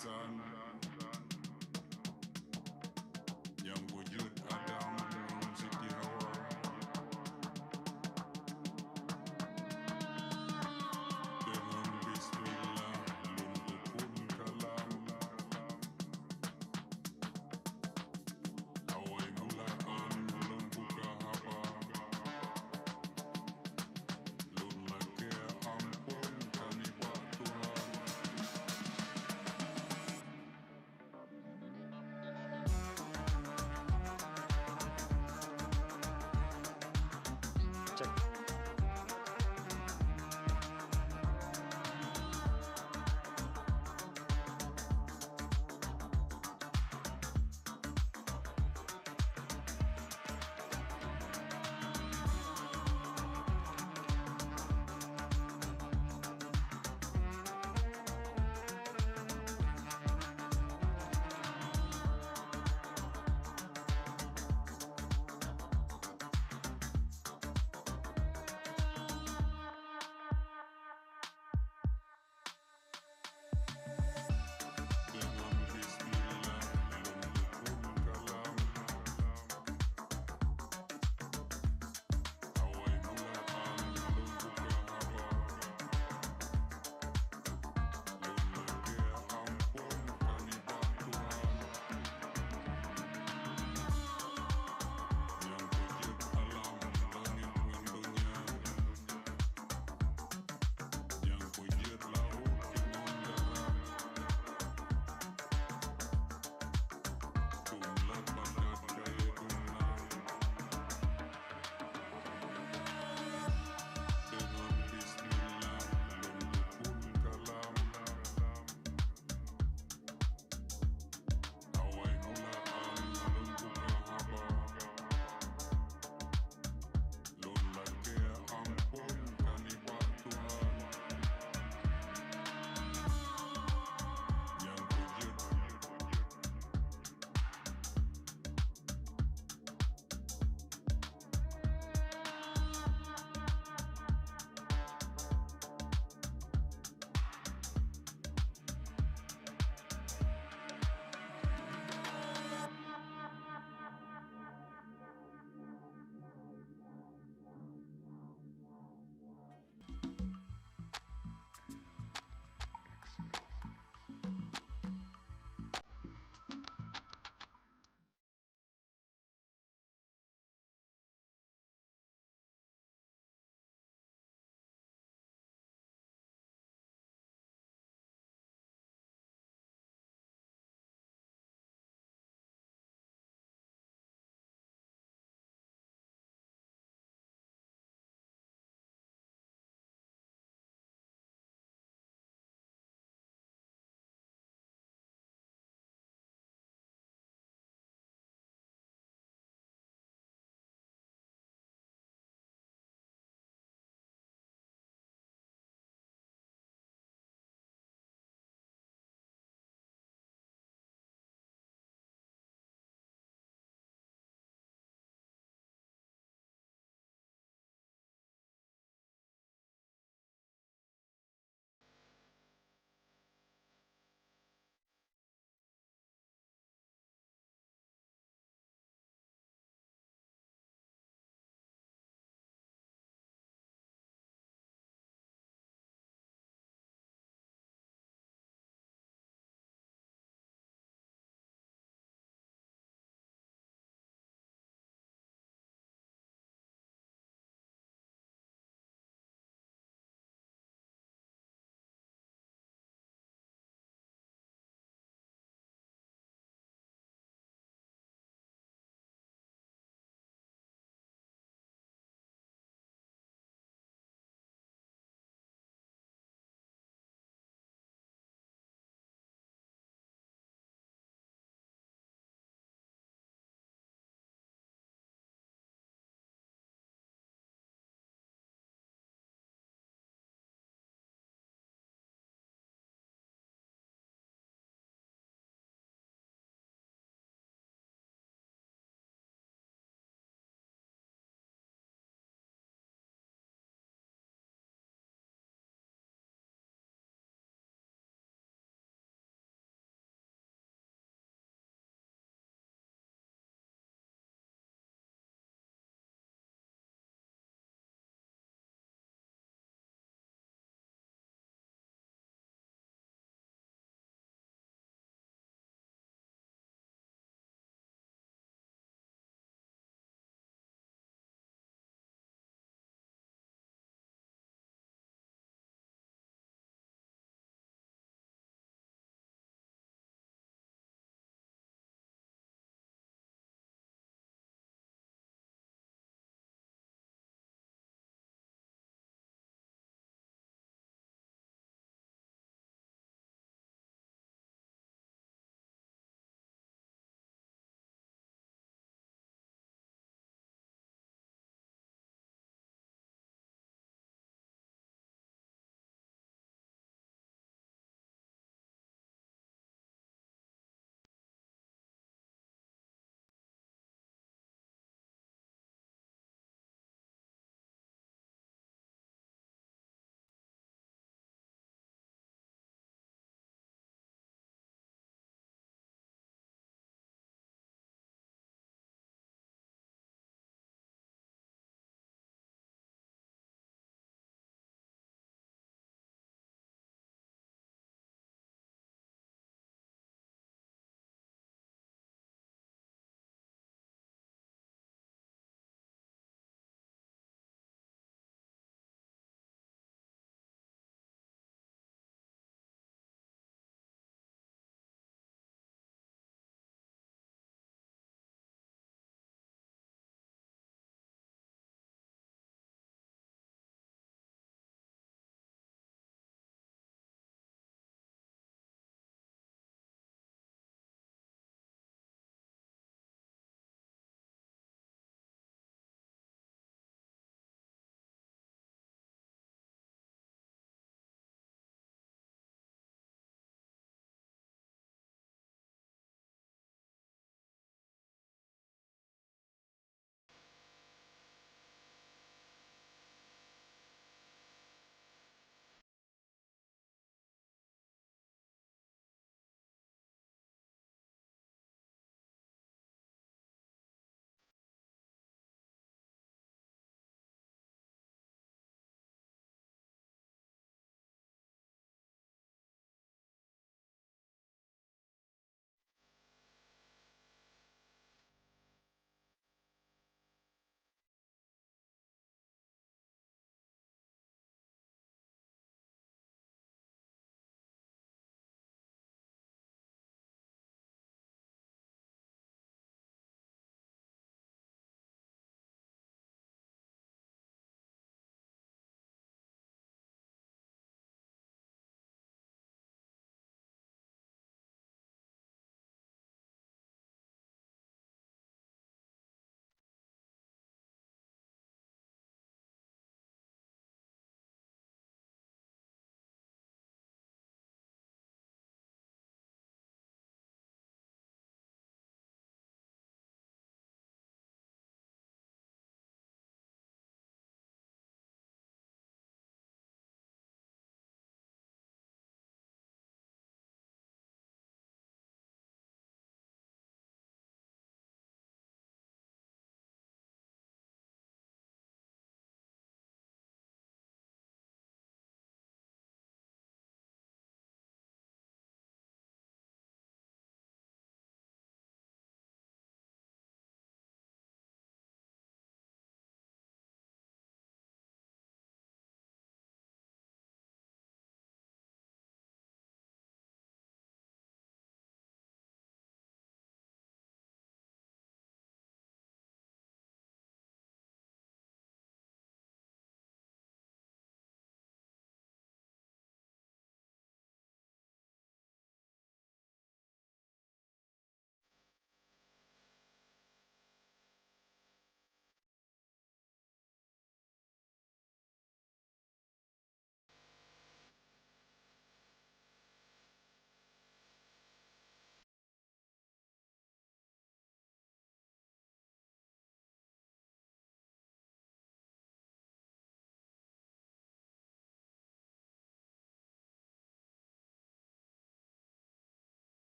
insan yang wujud Adam dan Siti Hawa dengan Bismillah luntukun kalam awai mulaan lembuka haba lun lake ampun kami Pak Tuhan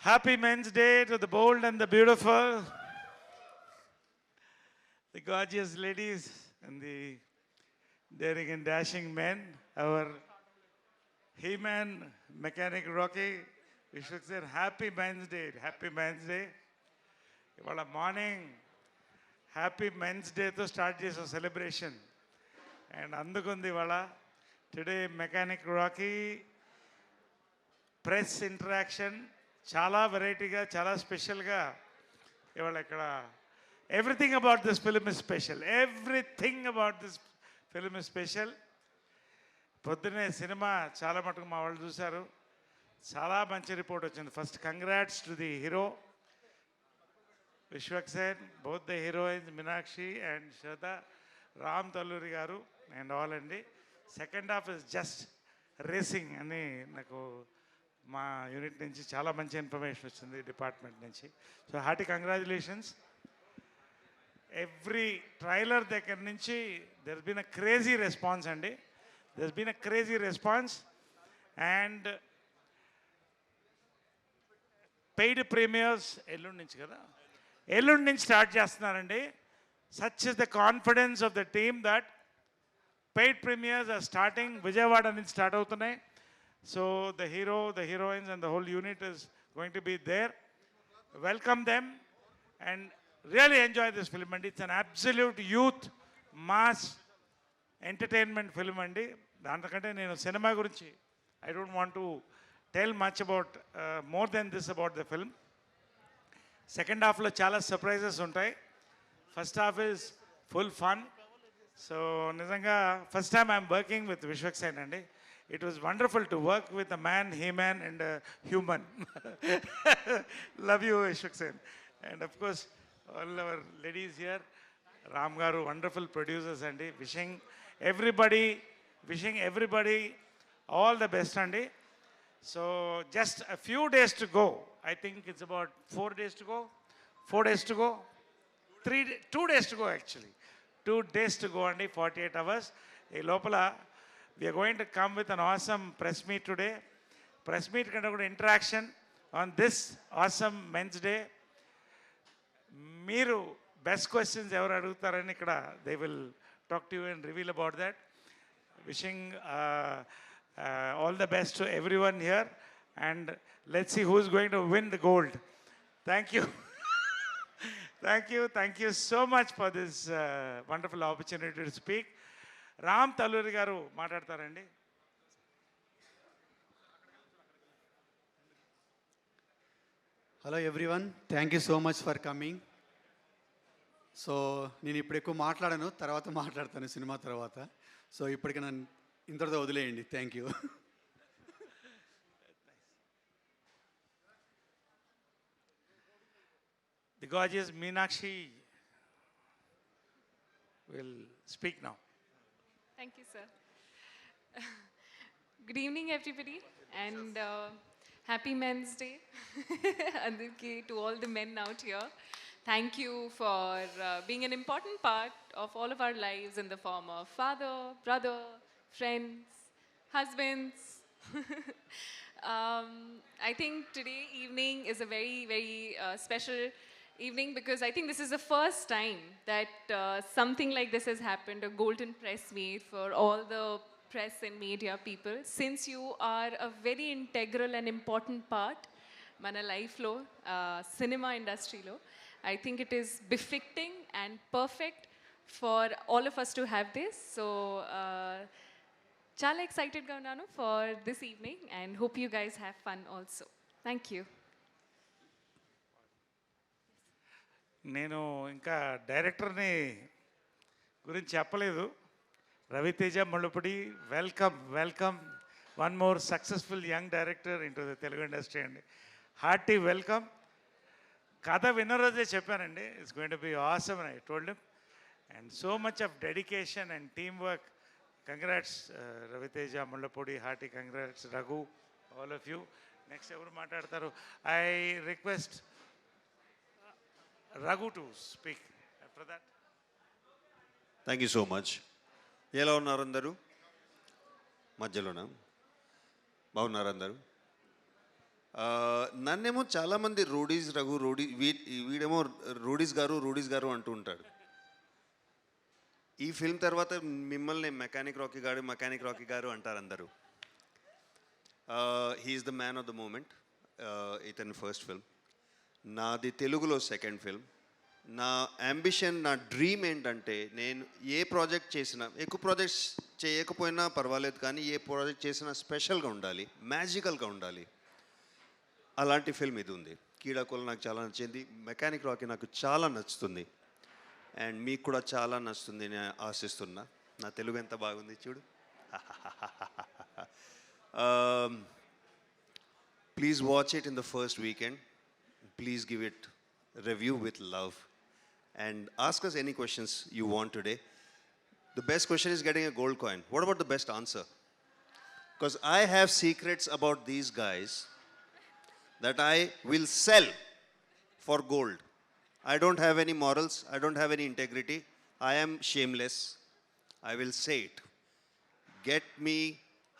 Happy Men's Day to the bold and the beautiful, the gorgeous ladies and the daring and dashing men, our He-Man, Mechanic Rocky. We should say Happy Men's Day. Happy Men's Day. ఇవాళ morning happy men's డేతో start చేసాం celebration and అందుకుంది ఇవాళ today mechanic Rocky press interaction చాలా వెరైటీగా చాలా స్పెషల్గా ఇవాళ ఇక్కడ everything about this film is special. Everything about this film is special. పొద్దున్నే సినిమా చాలా మటుకు మా వాళ్ళు చూశారు. చాలా మంచి రిపోర్ట్ వచ్చింది. First congrats to the hero Vishwaksen, both the heroines Meenakshi and Shraddha, Ram Talluri garu and all andi. Second half is just racing ani naku మా యూనిట్ నుంచి చాలా మంచి ఇన్ఫర్మేషన్ వచ్చింది డిపార్ట్మెంట్ నుంచి. So hearty congratulations. Every trailer దగ్గర నుంచి there been a crazy response అండి. There been a crazy response and paid premiers ఎల్లుండి నుంచి కదా, ఎల్లుండి నుంచి స్టార్ట్ చేస్తున్నారండి. Such is the confidence of the team that paid premiers are starting. Vijayawada నుంచి స్టార్ట్ అవుతున్నాయి. So the hero, the heroines and the whole unit is going to be there. Welcome them and really enjoy this film అండి. It's an absolute youth mass entertainment film అండి. దాంతకంటే నేను cinema గురించి I don't want to tell much about more than this about the film. Second హాఫ్లో చాలా surprises ఉంటాయి. First half is full fun. So నిజంగా first time I'm working with Vishwaksen అండి. It was wonderful to work with a man, human and human. Love you Vishwaksen. And of course all our ladies here, Ram గారు wonderful producers అండి. Wishing everybody all the best అండి. So just a few days to go. I think it's about 4 days to go. 4 days to go. 2 days to go actually. 2 days to go only, 48 hours. Ee lopala we are going to come with an awesome press meet today. Press meet kanda kuda interaction on this awesome Men's Day. Meeru best questions evaru adugutarani ikkada they will talk to you and reveal about that. Wishing all the best to everyone here and let's see who's going to win the gold. Thank you. Thank you so much for this wonderful opportunity to speak. Ram Talluri garu maatladtarandi. Hello everyone, thank you so much for coming. So నేను ఇప్పుడు ఎక్కువ మాట్లాడాను, తర్వాత మాట్లాడతాను cinema తర్వాత. So ఇప్పటికి నన్ను ఇంతటితో వదిలేయండి. Thank you. The gorgeous Meenakshi will speak now. Thank you, sir. Good evening, everybody, and happy Men's Day. Andarki, to all the men out here. Thank you for being an important part of all of our lives in the form of father, brother, friends, husbands. I think today evening is a very, very special evening because I think this is the first time that something like this has happened, a golden press meet for all the press and media people. Since you are a very integral and important part mana life lo, cinema industry lo, I think it is befitting and perfect for all of us to have this. So చాలా ఎక్సైటెడ్గా ఉన్నాను for this evening and hope you guys have fun also. Thank you. నేను ఇంకా డైరెక్టర్ని గురించి చెప్పలేదు. Raviteja Mullapudi, welcome one more successful young director in to the Telugu industry అండి. Hearty welcome. కథ విన్న రోజే చెప్పానండి, it's going to be awesome and I told him. And so much of dedication and team work. Congrats Raviteja Mullapudi, hearty congrats Raghu, all of you. Next ఎవరు మాట్లాడతారు? I request Raghu to speak after that. Thank you so much. ఎలా ఉన్నారు అందరూ? మధ్యలోనా? బాగున్నారు అందరూ? నన్నేమో చాలామంది Roadies Raghu వీడేమో Roadies గారు అంటూ ఉంటాడు. ఈ ఫిల్మ్ తర్వాత మిమ్మల్ని మెకానిక్ రాకీ గారు అంటారు అందరూ. He's the man of the moment. ఇతని ఫస్ట్ ఫిల్మ్, నాది తెలుగులో సెకండ్ ఫిల్మ్. నా అంబిషన్, నా డ్రీమ్ ఏంటంటే నేను ఏ ప్రాజెక్ట్ చేసినా, ఎక్కువ ప్రాజెక్ట్స్ చేయకపోయినా పర్వాలేదు, కానీ ఏ ప్రాజెక్ట్ చేసినా స్పెషల్గా ఉండాలి, మ్యాజికల్గా ఉండాలి. అలాంటి ఫిల్మ్ ఇది ఉంది. కీడాకోల్ నాకు చాలా నచ్చింది, మెకానిక్ రాకీ నాకు చాలా నచ్చుతుంది, అండ్ మీకు కూడా చాలా నచ్చుతుంది నేను ఆశిస్తున్నా. నా తెలుగు ఎంత బాగుంది చూడు. Please watch it in the first weekend. Please give it review with love and ask us any questions you want today. The best question is getting a gold coin. What about the best answer? Because I have secrets about these guys that I will sell for gold. I don't have any morals, I don't have any integrity, I am shameless. I will say it. Get me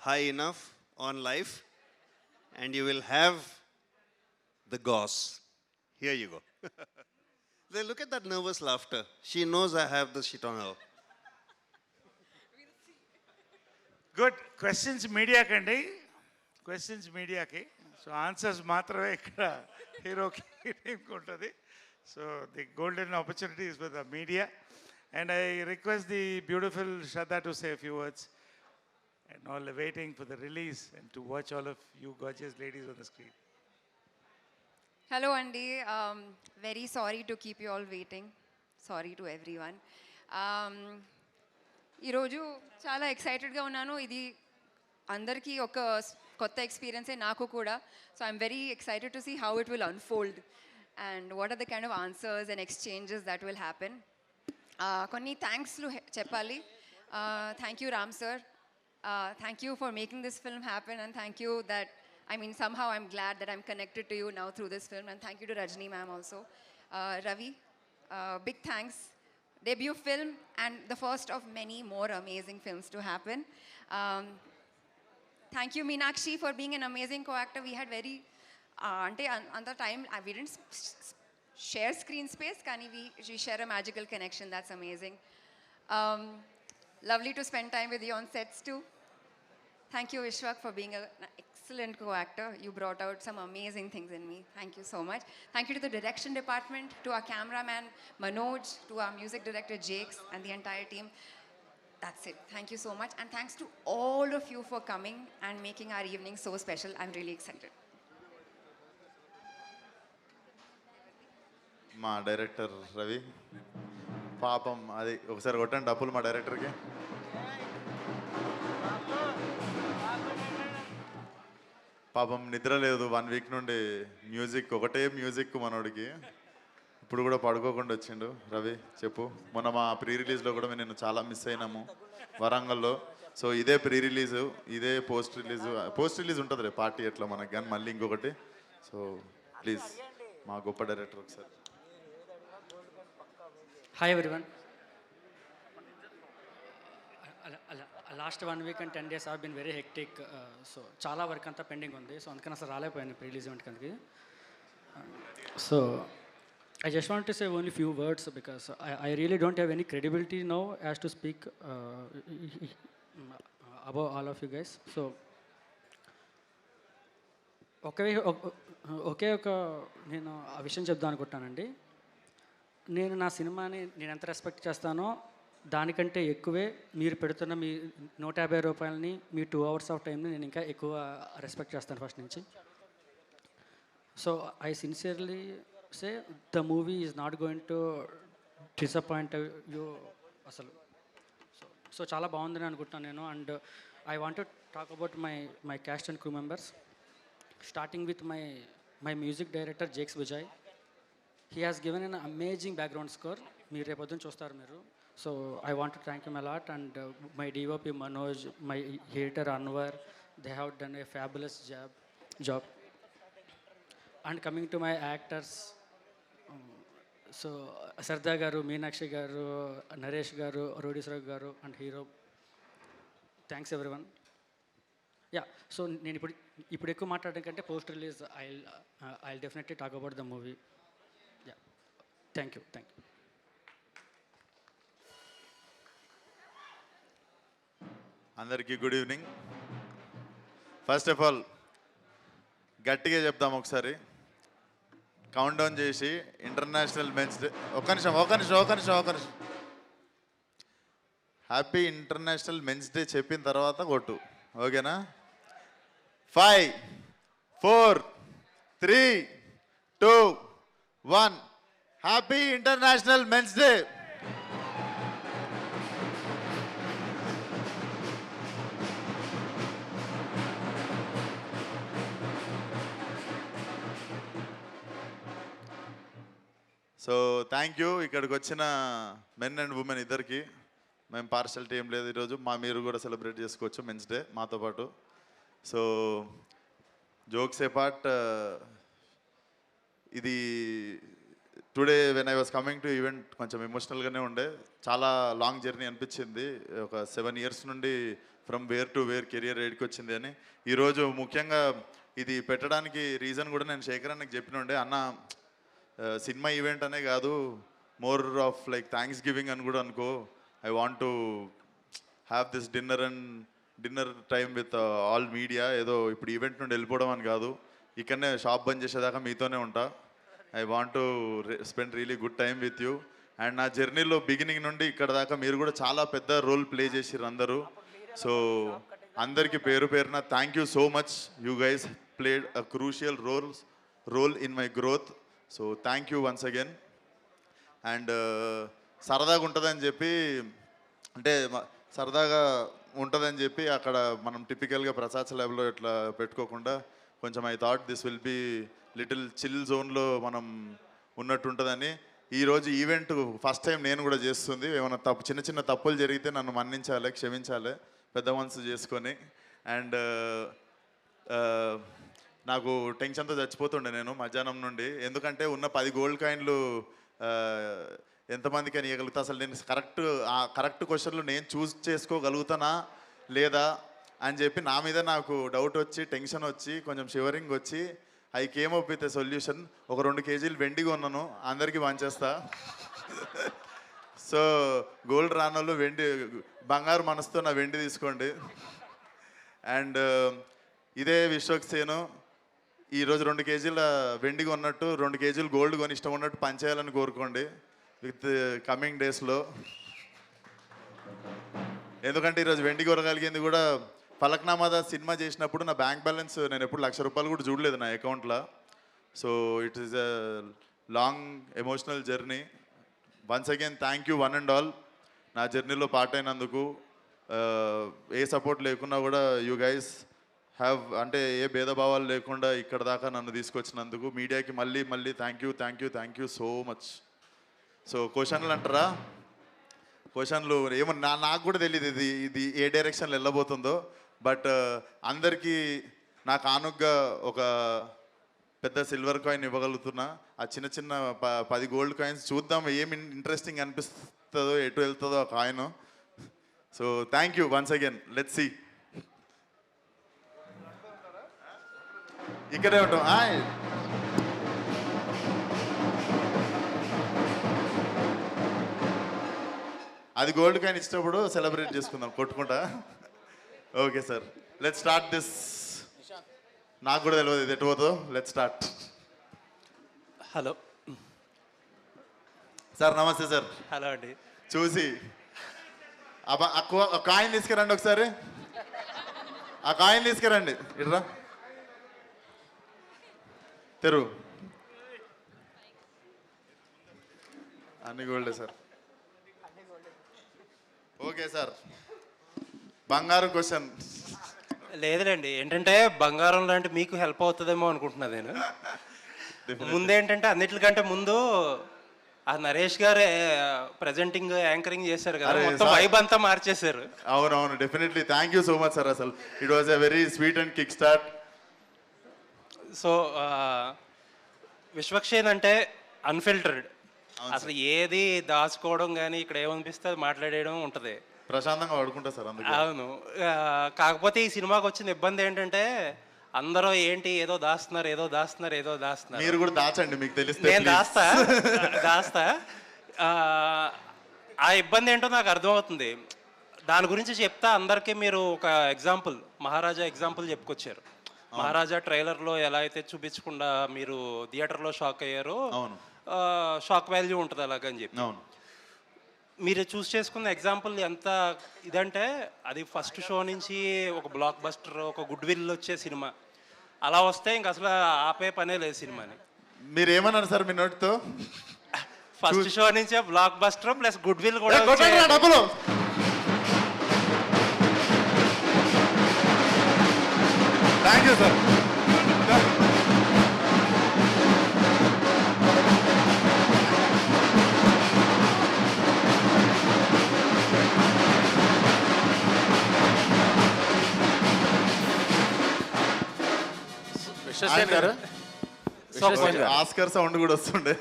high enough on life and you will have the goss. Here you go. Then look at that nervous laughter. She knows I have the shit on her. Good. Questions మీడియాకండి, questions మీడియాకి. So answers మాత్రమే ఇక్కడ హీరోకి టీంకి ఉంటుంది. So the golden opportunity is for the media. And I request the beautiful Shraddha to say a few words. And all waiting for the release and to watch all of you gorgeous ladies on the screen. Hello Andy, very sorry to keep you all waiting. Sorry to everyone. ఈరోజు చాలా ఎక్సైటెడ్గా ఉన్నాను. ఇది అందరికీ ఒక కొత్త ఎక్స్పీరియన్సే, నాకు కూడా. So I'm very excited to see how it will unfold and what are the kind of answers and exchanges that will happen. కొన్ని థ్యాంక్స్లు చెప్పాలి. Thank you Ram sir. Thank you for making this film happen, and thank you that, I mean, somehow I'm glad that I'm connected to you now through this film, and thank you to Rajni ma'am also. Ravi, big thanks. Debut film and the first of many more amazing films to happen. Thank you Meenakshi for being an amazing co-actor. We had very ante another time we didn't share screen space, kani we share a magical connection. That's amazing. Lovely to spend time with you on sets too. Thank you Vishwak for being an excellent co-actor. You brought out some amazing things in me. Thank you so much. Thank you to the direction department, to our cameraman Manoj, to our music director Jakes, and the entire team. That's it. Thank you so much, and thanks to all of you for coming and making our evening so special. I'm really excited. మా director Ravi పాపం, అది ఒకసారి కొట్టండి డబ్బులు మా డైరెక్టర్కి. పాపం నిద్ర లేదు 1 వీక్ నుండి. ఒకటే మ్యూజిక్ మనోడికి. ఇప్పుడు కూడా పడుకోకుండా వచ్చిండు. రవి చెప్పు. మొన్న మా ప్రీ రిలీజ్లో కూడా నేను చాలా మిస్ అయినాము వరంగల్లో. సో ఇదే ప్రీ రిలీజు, ఇదే పోస్ట్ రిలీజ్ ఉంటుంది రే పార్టీ ఎట్లా మనకి, కానీ మళ్ళీ ఇంకొకటి. సో ప్లీజ్ మా గొప్ప డైరెక్టర్ ఒకసారి. Hi everyone. Last 1 week and 10 days have been very hectic. So చాలా వర్క్ అంతా పెండింగ్ ఉంది. సో అందుకని అసలు రాలేకపోయాను ప్రీ రిలీజ్ ఈవెంట్కి అందుకే. So I just want to say only few words because I really don't have any credibility now as to speak about all of you guys. So ఒకే ఒక నేను ఆ విషయం చెప్దాం అనుకుంటానండి. నేను నా సినిమాని నేను ఎంత రెస్పెక్ట్ చేస్తానో దానికంటే ఎక్కువే మీరు పెడుతున్న మీ 150 రూపాయలని, మీ 2 hours ఆఫ్ టైంని నేను ఇంకా ఎక్కువ రెస్పెక్ట్ చేస్తాను ఫస్ట్ నుంచి. So I sincerely say the movie is not going to disappoint you అసలు. సో చాలా బాగుందని అనుకుంటున్నాను నేను. And I want to talk about my caste and crew members, starting with my music director Jakes Vijay. He has given an amazing background score. మీరు రేపొద్దున చూస్తారు మీరు. So I want to thank him a lot. And my DOP Manoj, my editor Anwar, they have done a fabulous job. And coming to my actors, so Shraddha garu, Meenakshi garu, Naresh garu, Rodisra garu, and hero, thanks everyone. Yeah, so నేను ఇప్పుడు ఎక్కువ మాట్లాడడం కంటే post release I definitely talk about the movie. Yeah, thank you. అందరికీ good evening. First of all గట్టిగా చెప్దాం ఒకసారి, count down చేసి ఇంటర్నేషనల్ మెన్స్ డే. ఒక్క నిమిషం. హ్యాపీ ఇంటర్నేషనల్ మెన్స్ డే చెప్పిన తర్వాత కొట్టు, ఓకేనా? 5, 4, 3, 2, 1. Happy international men's day. So thank you. ఇక్కడికి వచ్చిన మెన్ అండ్ ఉమెన్ ఇద్దరికి మేము పార్షాలిటీ ఏం లేదు ఈరోజు. మీరు కూడా సెలబ్రేట్ చేసుకోవచ్చు మెన్స్ డే మాతో పాటు. సో జోక్స్ ఏ పార్ట్, ఇది today when I was coming to event కొంచెం ఎమోషనల్గానే ఉండే. చాలా లాంగ్ జర్నీ అనిపించింది. ఒక 7 years నుండి from where to where career ఏడికి వచ్చింది అని. ఈరోజు ముఖ్యంగా ఇది పెట్టడానికి రీజన్ కూడా నేను శేఖర్ అన్నకి చెప్పిన ఉండే, అన్న సినిమా ఈవెంట్ అనే కాదు, more of like thanks giving అని కూడా అనుకో. I want to have this dinner time with all media. ఏదో ఇప్పుడు ఈవెంట్ నుండి వెళ్ళిపోవడం అని కాదు, ఇక్కడనే షాప్ బంద్ చేసేదాకా మీతోనే ఉంటా. I want to spend really good time with you. And నా జర్నీలో బిగినింగ్ నుండి ఇక్కడ దాకా మీరు కూడా చాలా పెద్ద రోల్ ప్లే చేసిర్రు అందరూ. సో అందరికీ పేరు పేరున thank you so much. You guys played a crucial role in my growth. So thank you once again. And సరదాగా ఉంటుందని చెప్పి, అంటే సరదాగా ఉంటుందని చెప్పి అక్కడ మనం టిపికల్గా ప్రసాద్ ల్యాబ్లో ఇట్లా పెట్టుకోకుండా కొంచెం I thought this will be little chill జోన్లో మనం ఉన్నట్టు ఉంటుందని. ఈరోజు ఈవెంట్ ఫస్ట్ టైం నేను కూడా చేస్తుంది. ఏమైనా చిన్న తప్పులు జరిగితే నన్ను మన్నించాలి, క్షమించాలి పెద్ద మనసు చేసుకొని. అండ్ నాకు టెన్షన్తో చచ్చిపోతుండే నేను మధ్యాహ్నం నుండి, ఎందుకంటే ఉన్న 10 gold coins ఎంతమందికి అని ఇవ్వగలుగుతా. అసలు నేను కరెక్ట్ క్వశ్చన్లు నేను చూస్ చేసుకోగలుగుతానా లేదా అని చెప్పి నా మీద నాకు డౌట్ వచ్చి, టెన్షన్ వచ్చి, కొంచెం షివరింగ్ వచ్చి, I came up with a solution. ఒక 2 kgs వెండి కొన్నాను, అందరికీ పంచేస్తా. సో గోల్డ్ రానోళ్ళు బంగారు మనసుతో నా వెండి తీసుకోండి. అండ్ ఇదే విశ్వక్సేను ఈరోజు 2 kgs వెండి కొన్నట్టు 2 kgs గోల్డ్ కొని ఇష్టం ఉన్నట్టు పనిచేయాలని కోరుకోండి విత్ కమింగ్ డేస్లో. ఎందుకంటే ఈరోజు వెండి కొనగలిగింది కూడా ఫలక్నామా సినిమా చేసినప్పుడు నా బ్యాంక్ బ్యాలెన్స్ నేను ఎప్పుడు ₹1,00,000 కూడా చూడలేదు నా అకౌంట్లో. So it is a long emotional journey. Once again thank you one and all నా జర్నీలో పార్ట్ అయినందుకు. ఏ సపోర్ట్ లేకున్నా కూడా యూ గైస్ హ్యావ్, అంటే ఏ భేదభావాలు లేకుండా ఇక్కడ దాకా నన్ను తీసుకొచ్చినందుకు. మీడియాకి మళ్ళీ thank you so much. So క్వశ్చన్లు అంటారా? క్వశ్చన్లు ఏమో నాకు కూడా తెలియదు ఇది ఏ డైరెక్షన్లో వెళ్ళబోతుందో. బట్ అందరికీ నా కానుగ్గా ఒక పెద్ద సిల్వర్ కాయిన్ ఇవ్వగలుగుతున్నా. ఆ చిన్న 10 gold coins చూద్దాం ఏమి ఇంట్రెస్టింగ్ అనిపిస్తుందో, ఎటు వెళ్తుందో ఆ coin. So thank you once again. Let's see. ఇక్కడే ఉంటాం. అది గోల్డ్ కాయిన్ ఇచ్చినప్పుడు సెలబ్రేట్ చేసుకుందాం కొట్టుకుంటా. Okay sir, let's start this. నాకు కూడా తెలియదు ఇది ఎటు పోతుందో. Let's start. హలో సార్, నమస్తే సార్. హలో అండి. చూసి ఆ కాయిన్ తీసుకురండి ఒకసారి. ఆ కాయిన్ తీసుకురండి. ఇట్రా తెరు. అన్ని గోల్డే సార్. ఓకే సార్, బంగారు క్వశ్చన్. లేదులేండి, ఏంటంటే బంగారం లాంటి మీకు హెల్ప్ అవుతుందేమో అనుకుంటున్నా నేను. ముందేంటంటే అన్నిటికంటే ముందు ఆ నరేష్ గారే ప్రెజెంటింగ్ యాంకరింగ్ చేశారు కదా, మొత్తం వైబ్ అంతా మార్చేశారు. అవునవును, definitely thank you so much sir. అసలు it was a very sweet and kick start. So Vishwaksen అంటే అన్ఫిల్టర్డ్. అసలు ఏది దాచుకోవడం కానీ ఇక్కడ ఏమనిపిస్తే అది మాట్లాడేయడం ఉంటుంది. ప్రశాంతంగా పడుకుంటా సార్ అందుకే. అవును. కాకపోతే ఈ సినిమాకి వచ్చిన ఇబ్బంది ఏంటంటే అందరూ ఏంటి ఏదో దాస్తున్నారు ఏదో దాస్తున్నారు ఏదో దాస్తున్నారు. మీరు కూడా దాచండి మీకు తెలిస్తే. నేను దాస్తా. ఆ ఇబ్బంది ఏంటో నాకు అర్థమవుతుంది. దాని గురించి చెప్తా అందరికీ. మీరు ఒక ఎగ్జాంపుల్ మహారాజా ఎగ్జాంపుల్ చెప్పుకొచ్చారు. మహారాజా ట్రైలర్లో ఎలా అయితే చూపించకుండా మీరు థియేటర్లో షాక్ అయ్యారో, షాక్ వాల్యూ ఉంటుంది అలాగని చెప్పి. అవును. మీరు చూస్ చేసుకున్న ఎగ్జాంపుల్ ఎంత ఇదంటే అది ఫస్ట్ షో నుంచి ఒక బ్లాక్ బస్టర్, ఒక గుడ్ విల్ వచ్చే సినిమా. అలా వస్తే ఇంక అసలు ఆపే పనే లేదు సినిమాని. మీరు ఏమన్నారు సార్ మీ నోటితో? ఫస్ట్ షో నుంచే block buster plus good will కూడా. డబ్బులు థ్యాంక్ యూ సార్. విశ్వసేన్ గారు, ఆస్కర్ సౌండ్ కూడా వస్తుండే.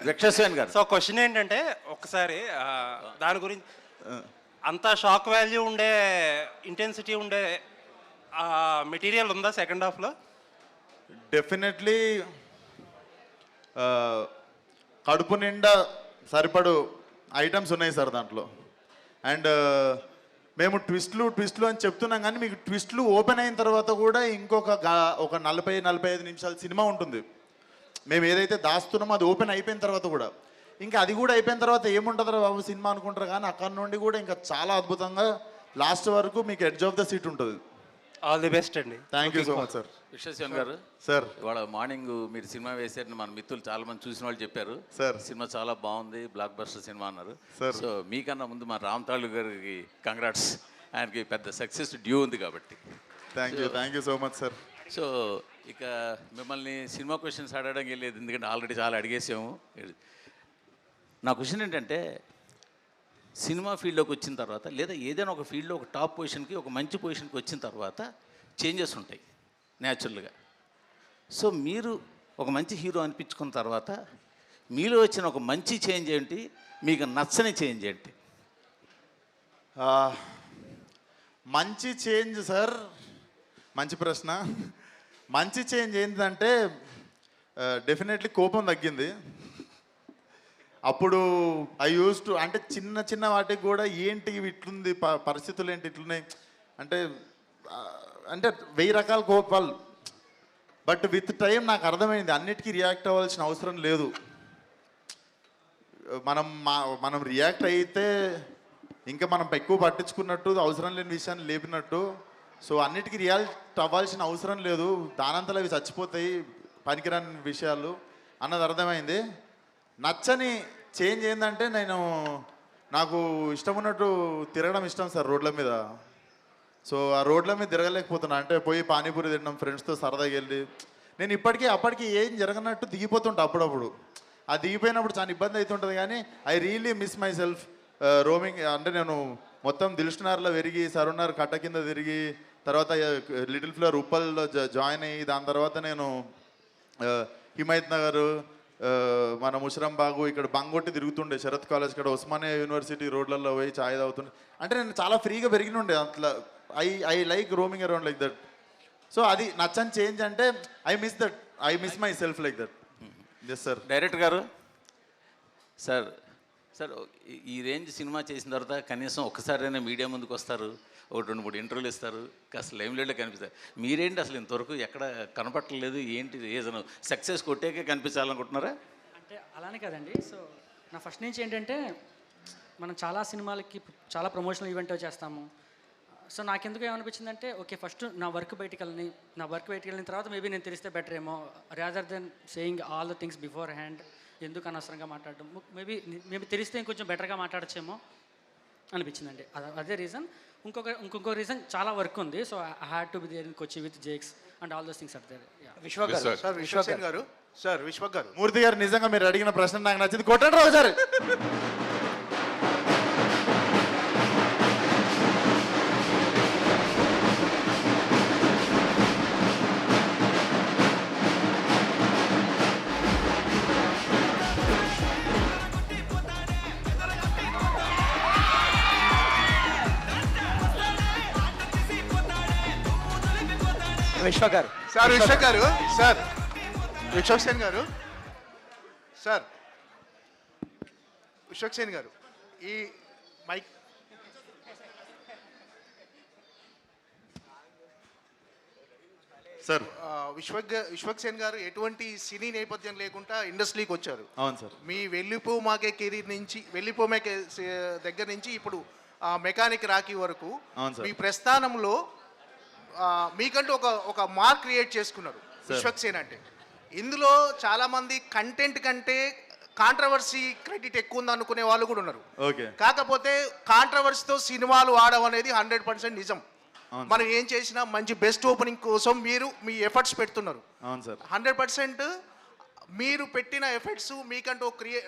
విశ్వసేన్ గారు, సో క్వశ్చన్ ఏంటంటే ఒకసారి దాని గురించి అంత షాక్ వాల్యూ ఉండే ఇంటెన్సిటీ ఉండే మెటీరియల్ ఉందా సెకండ్ హాఫ్లో? డెఫినెట్లీ కడుపు నిండా సరిపడు ఐటమ్స్ ఉన్నాయి సార్ దాంట్లో. అండ్ మేము ట్విస్ట్లు అని చెప్తున్నాం, కానీ మీకు ట్విస్ట్లు ఓపెన్ అయిన తర్వాత కూడా ఇంకొక 40-45 నిమిషాల సినిమా ఉంటుంది. మేము ఏదైతే దాస్తున్నామో అది ఓపెన్ అయిపోయిన తర్వాత కూడా, ఇంకా అది కూడా అయిపోయిన తర్వాత ఏముంటుందో బాబు సినిమా అనుకుంటారు, కానీ అక్కడ నుండి కూడా ఇంకా చాలా అద్భుతంగా లాస్ట్ వరకు మీకు ఎడ్జ్ ఆఫ్ ద సీట్ ఉంటుంది. ఆల్ ది బెస్ట్ అండి. Thank you so much sir. Vishwasen గారు సార్, ఇవాళ మార్నింగ్ మీరు సినిమా వేసారని మన మిత్రులు చాలా మంది చూసిన వాళ్ళు చెప్పారు. సార్ సినిమా చాలా బాగుంది, బ్లాక్ బస్టర్ సినిమా అన్నారు. సార్, సో మీకన్నా ముందు మా రామ్ తాళు గారికి కంగ్రాట్స్. ఆయనకి పెద్ద సక్సెస్ డ్యూ ఉంది కాబట్టి. Thank you so much sir. So ఇక మిమ్మల్ని సినిమా క్వశ్చన్స్ అడగడం వెళ్ళేది, ఎందుకంటే ఆల్రెడీ చాలా అడిగేసాము. నా క్వశ్చన్ ఏంటంటే, సినిమా ఫీల్డ్లోకి వచ్చిన తర్వాత లేదా ఏదైనా ఒక ఫీల్డ్లో ఒక టాప్ పొజిషన్కి, ఒక మంచి పొజిషన్కి వచ్చిన తర్వాత చేంజెస్ ఉంటాయి న్యాచురల్గా. సో మీరు ఒక మంచి హీరో అనిపించుకున్న తర్వాత మీలో వచ్చిన ఒక మంచి చేంజ్ ఏంటి, మీకు నచ్చని చేంజ్ ఏంటి? మంచి చేంజ్ సార్, మంచి ప్రశ్న. మంచి చేంజ్ ఏంటంటే డెఫినెట్లీ కోపం తగ్గింది. అప్పుడు ఐ యూస్ టు, అంటే చిన్న వాటికి కూడా ఏంటి ఇట్లుంది, పరిస్థితులు ఏంటి ఇట్లున్నాయి అంటే 1000 రకాల కోపాలు. బట్ విత్ టైం నాకు అర్థమైంది అన్నిటికీ రియాక్ట్ అవ్వాల్సిన అవసరం లేదు. మనం రియాక్ట్ అయితే ఇంకా మనం ఎక్కువ పట్టించుకున్నట్టు, అవసరం లేని విషయాన్ని లేపినట్టు. సో అన్నిటికీ రియాక్ట్ అవ్వాల్సిన అవసరం లేదు, దానంతలో అవి చచ్చిపోతాయి పనికిరాని విషయాలు అన్నది అర్థమైంది. నచ్చని చేంజ్ ఏంటంటే, నాకు ఇష్టం ఉన్నట్టు తిరగడం ఇష్టం సార్ రోడ్ల మీద. సో ఆ రోడ్ల మీద తిరగలేకపోతున్నా, అంటే పోయి పానీపూరి తినడం, ఫ్రెండ్స్తో సరదాగా వెళ్ళి. నేను అప్పటికీ ఏం జరగనట్టు దిగిపోతుంటా అప్పుడప్పుడు. ఆ దిగిపోయినప్పుడు చాలా ఇబ్బంది అవుతుంటుంది, కానీ I really miss my self roaming. అంటే నేను మొత్తం దిల్షునార్లో పెరిగి, సరునార్ కట్ట కింద తిరిగి, తర్వాత లిటిల్ ఫ్లవర్ ఉప్పల్లో జాయిన్ అయ్యి, దాని తర్వాత నేను హిమాయత్ నగర్, మన ముషరంబాగు, ఇక్కడ బంగొట్టి తిరుగుతుండే, శరత్ కాలేజ్ కాడ, ఉస్మానియా యూనివర్సిటీ రోడ్లలో పోయి ఛాయ్ తాగుతుండే. అంటే నేను చాలా ఫ్రీగా పెరిగినుండే అట్లా. I like roaming around like that. So అది నచ్చని చేంజ్ అంటే I miss my self like that. Yes sir. Director గారు, సార్ ఈ రేంజ్ సినిమా చేసిన తర్వాత కనీసం ఒక్కసారైనా మీడియా ముందుకు వస్తారు, ఒక 2-3 ఇంటర్వ్యూలు ఇస్తారు, కాస్త లైమ్ లైట్లో కనిపిస్తారు. మీరేంటి అసలు ఇంతవరకు ఎక్కడ కనపట్టలేదు, ఏంటి రీజన్? సక్సెస్ కొట్టాకే కనిపించాలనుకుంటున్నారా? అంటే అలానే కదండి. సో నా ఫస్ట్ నుంచి ఏంటంటే, మనం చాలా సినిమాలకి చాలా ప్రమోషనల్ ఈవెంట్ చేస్తాము. సో నాకెందుకు ఏమనిపించిందంటే, ఓకే ఫస్ట్ నా వర్క్ బయటికి వెళ్ళిన తర్వాత మేబీ నేను తెలిస్తే బెటర్ ఏమో, rather than saying all the things before hand. ఎందుకు అనవసరంగా మాట్లాడడం, మేబీ తెలిస్తే ఇంకొంచెం బెటర్గా మాట్లాడచ్చేమో అనిపించిందండి. అదే రీజన్. ఇంకొక రీజన్, చాలా వర్క్ ఉంది. So I had to be there in Kochi with Jakes and all those things are there. Vishwak గారు, మూర్తి గారు, నిజంగా మీరు అడిగిన ప్రశ్న నాకు నచ్చింది. కొట్టండి రావు సార్. విశ్వ గారు సార్ విశ్వక్ గారు, సార్ విశ్వక్ సేన్ గారు, సార్ విశ్వక్ సేన్ గారు, ఈ మైక్ సార్. విశ్వక్ సేన్ గారు ఎటువంటి సినీ నేపథ్యం లేకుండా ఇండస్ట్రీకి వచ్చారు. అవును సార్. మీ వెళ్ళిపో మాకే కెరీర్ నుంచి, వెళ్ళిపో మాకే దగ్గర నుంచి ఇప్పుడు మెకానిక్ రాకీ వరకు అవును సార్. మీ ప్రస్థానంలో మీకంటూ ఒక మార్క్ క్రియేట్ చేసుకున్నారు విశ్వక్ సేన్ అంటే. ఇందులో చాలామంది కంటెంట్ కంటే కాంట్రవర్సీ క్రెడిట్ ఎక్కువ ఉంది అనుకునే వాళ్ళు కూడా ఉన్నారు. ఓకే. కాకపోతే కాంట్రవర్సీతో సినిమాలు ఆడడం అనేది 100% నిజం. మనం ఏం చేసినా మంచి బెస్ట్ ఓపెనింగ్ కోసం మీరు మీ ఎఫర్ట్స్ పెడుతున్నారు. అవును సార్. 100% మీరు పెట్టిన ఎఫర్ట్స్ మీకంటూ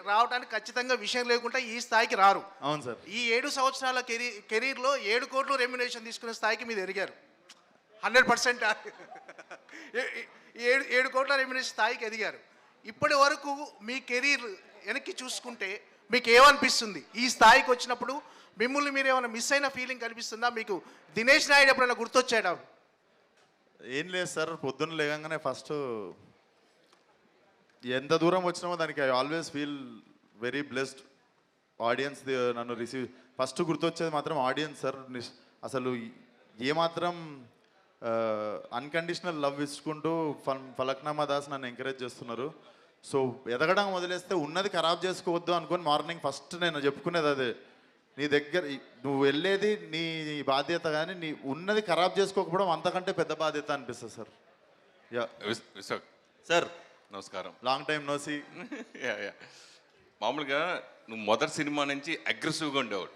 రావడానికి ఖచ్చితంగా విషయం లేకుండా ఈ స్థాయికి రారు. అవును సార్. ఈ 7 సంవత్సరాల కెరీర్లో 7 కోట్లు రెమ్యునేషన్ తీసుకునే స్థాయికి మీరు ఎదిగారు. 100% 7 కోట్ల రెమ్యునేషన్ స్థాయికి ఎదిగారు. ఇప్పటి వరకు మీ కెరీర్ వెనక్కి చూసుకుంటే మీకు ఏమనిపిస్తుంది? ఈ స్థాయికి వచ్చినప్పుడు మిమ్మల్ని మీరు ఏమైనా మిస్ అయిన ఫీలింగ్ కనిపిస్తుందా? మీకు దినేష్ నాయుడు ఎప్పుడైనా గుర్తొచ్చాడా? ఏం లేదు సార్, పొద్దున్న లేగానే ఫస్ట్ ఎంత దూరం వచ్చినామో దానికి I always feel very blessed. Audience నన్ను రిసీవ్ ఫస్ట్ గుర్తొచ్చేది మాత్రం ఆడియన్స్ సార్. అసలు ఏమాత్రం అన్కండిషనల్ లవ్ ఇచ్చుకుంటూ ఫలక్నామా దాస్ నన్ను ఎంకరేజ్ చేస్తున్నారు. సో ఎదగడం వదిలేస్తే ఉన్నది ఖరాబ్ చేసుకోవద్దు అనుకొని మార్నింగ్ ఫస్ట్ నేను చెప్పుకునేది అదే. నీ దగ్గర నువ్వు వెళ్ళేది నీ బాధ్యత, కానీ నీ ఉన్నది ఖరాబ్ చేసుకోకపోవడం అంతకంటే పెద్ద బాధ్యత అనిపిస్తుంది సార్. యా విశ్వక్ సార్, నమస్కారం. Long time no see. మామూలుగా నువ్వు మొదటి సినిమా నుంచి అగ్రెసివ్గా ఉండేవాడు,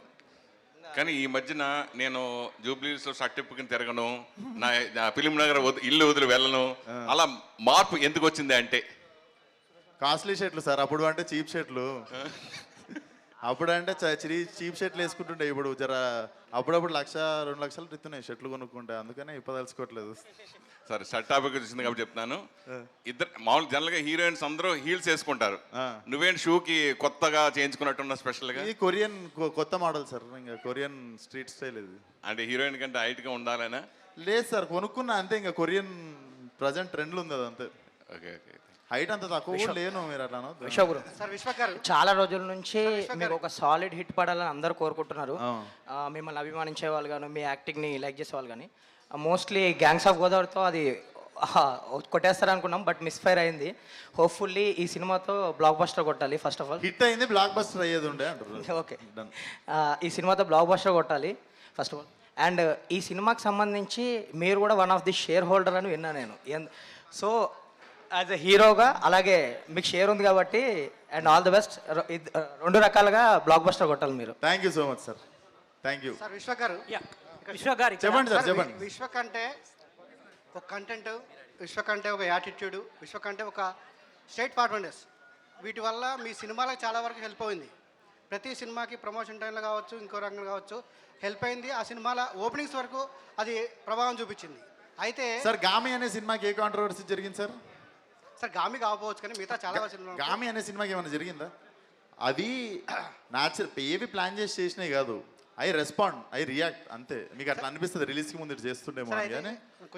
కానీ ఈ మధ్యన నేను జూబ్లీస్లో షర్టిప్పుకుని తిరగను, నా ఫిలిం నగర్ ఇల్లు వదిలి వెళ్ళను, అలా మార్పు ఎందుకు వచ్చింది అంటే? కాస్ట్లీ షర్ట్లు సార్. అప్పుడు అంటే చీప్ షర్ట్లు, అప్పుడు అంటే చీప్ షర్ట్లు వేసుకుంటుండే. ఇప్పుడు జర అప్పుడప్పుడు 1-2 లక్షలు ఇస్తున్నాయి షర్ట్లు కొనుక్కుంటే, అందుకనే ఇప్పుడు తెలుసుకోవట్లేదు. సరే, షర్ట్ టాపిక్ వచ్చింది కాబట్టి చెప్తున్నాను. ఇద్దరు మామూలు జనరల్గా హీరోయిన్స్ అందరూ హీల్స్ వేసుకుంటారు, నువ్వేంటి షూకి కొత్తగా చేయించుకున్నట్టున్న స్పెషల్గా? ఇది కొరియన్ కొత్త మోడల్ సార్, ఇంకా కొరియన్ స్ట్రీట్ స్టైల్ ఇది. అంటే హీరోయిన్ కంటే హైట్గా ఉండాలనా? లేదు సార్, కొనుక్కున్నా అంతే. ఇంకా కొరియన్ ప్రజెంట్ ట్రెండ్లు ఉంది అది అంతే. Okay okay. హైట్ అంత తక్కువ కూడా లేను మీరు అట్లా. విశ్వగురు చాలా రోజుల నుంచి మీకు ఒక సాలిడ్ హిట్ పడాలని అందరూ కోరుకుంటున్నారు. మిమ్మల్ని అభిమానించే వాళ్ళు కానీ, మీ యాక్టింగ్ని లైక్ చేసే వాళ్ళు కానీ. మోస్ట్లీ గ్యాంగ్స్ ఆఫ్ గోదావరితో అది కొట్టేస్తారనుకున్నాం, బట్ మిస్ఫైర్ అయింది. హోప్ఫుల్లీ ఈ సినిమాతో బ్లాక్ బస్టర్ కొట్టాలి. ఫస్ట్ ఆఫ్ ఆల్ హిట్ అయింది, బ్లాక్ బస్టర్ అయ్యేది ఉండే అంటారు. ఓకే, ఈ సినిమాతో బ్లాక్ బస్టర్ కొట్టాలి ఫస్ట్ ఆఫ్ ఆల్. అండ్ ఈ సినిమాకి సంబంధించి మీరు కూడా one of the share holder అని విన్నా నేను. సో యాజ్ ఎ హీరోగా అలాగే మీకు షేర్ ఉంది కాబట్టి, అండ్ ఆల్ ది బెస్ట్. 2 రకాలుగా బ్లాక్ బస్టర్ కొట్టాలి మీరు. Thank you so much sir. Thank you sir. Vishwak గారు, చెప్పండి సార్, చెప్పండి. విశ్వక్ అంటే ఒక కంటెంట్, విశ్వక్ అంటే ఒక యాటిట్యూడ్, విశ్వక్ అంటే ఒక స్ట్రైట్ ఫార్వర్డ్నెస్. వీటి వల్ల మీ సినిమాలకు చాలా వరకు హెల్ప్ అయింది. ప్రతి సినిమాకి ప్రమోషన్ టైంలో కావచ్చు, ఇంకో రంగంలో కావచ్చు హెల్ప్ అయింది. ఆ సినిమాల ఓపెనింగ్స్ వరకు అది ప్రభావం చూపించింది. అయితే సార్, గామి అనే సినిమాకి ఏ కాంట్రవర్సీ జరిగింది సార్? సార్ గామి కాకపోవచ్చు, కానీ మిగతా చాలా సినిమా. గామి అనే సినిమాకి ఏమైనా జరిగిందా? అది న్యాచురల్, ఏవి ప్లాన్ చేసినాయి కాదు. ఐ రెస్పాండ్, ఐ రియాక్ట్ అంతే. మీకు అట్లా అనిపిస్తుంది రిలీజ్కి ముందు ఇటు చేస్తుండేమో అని, కానీ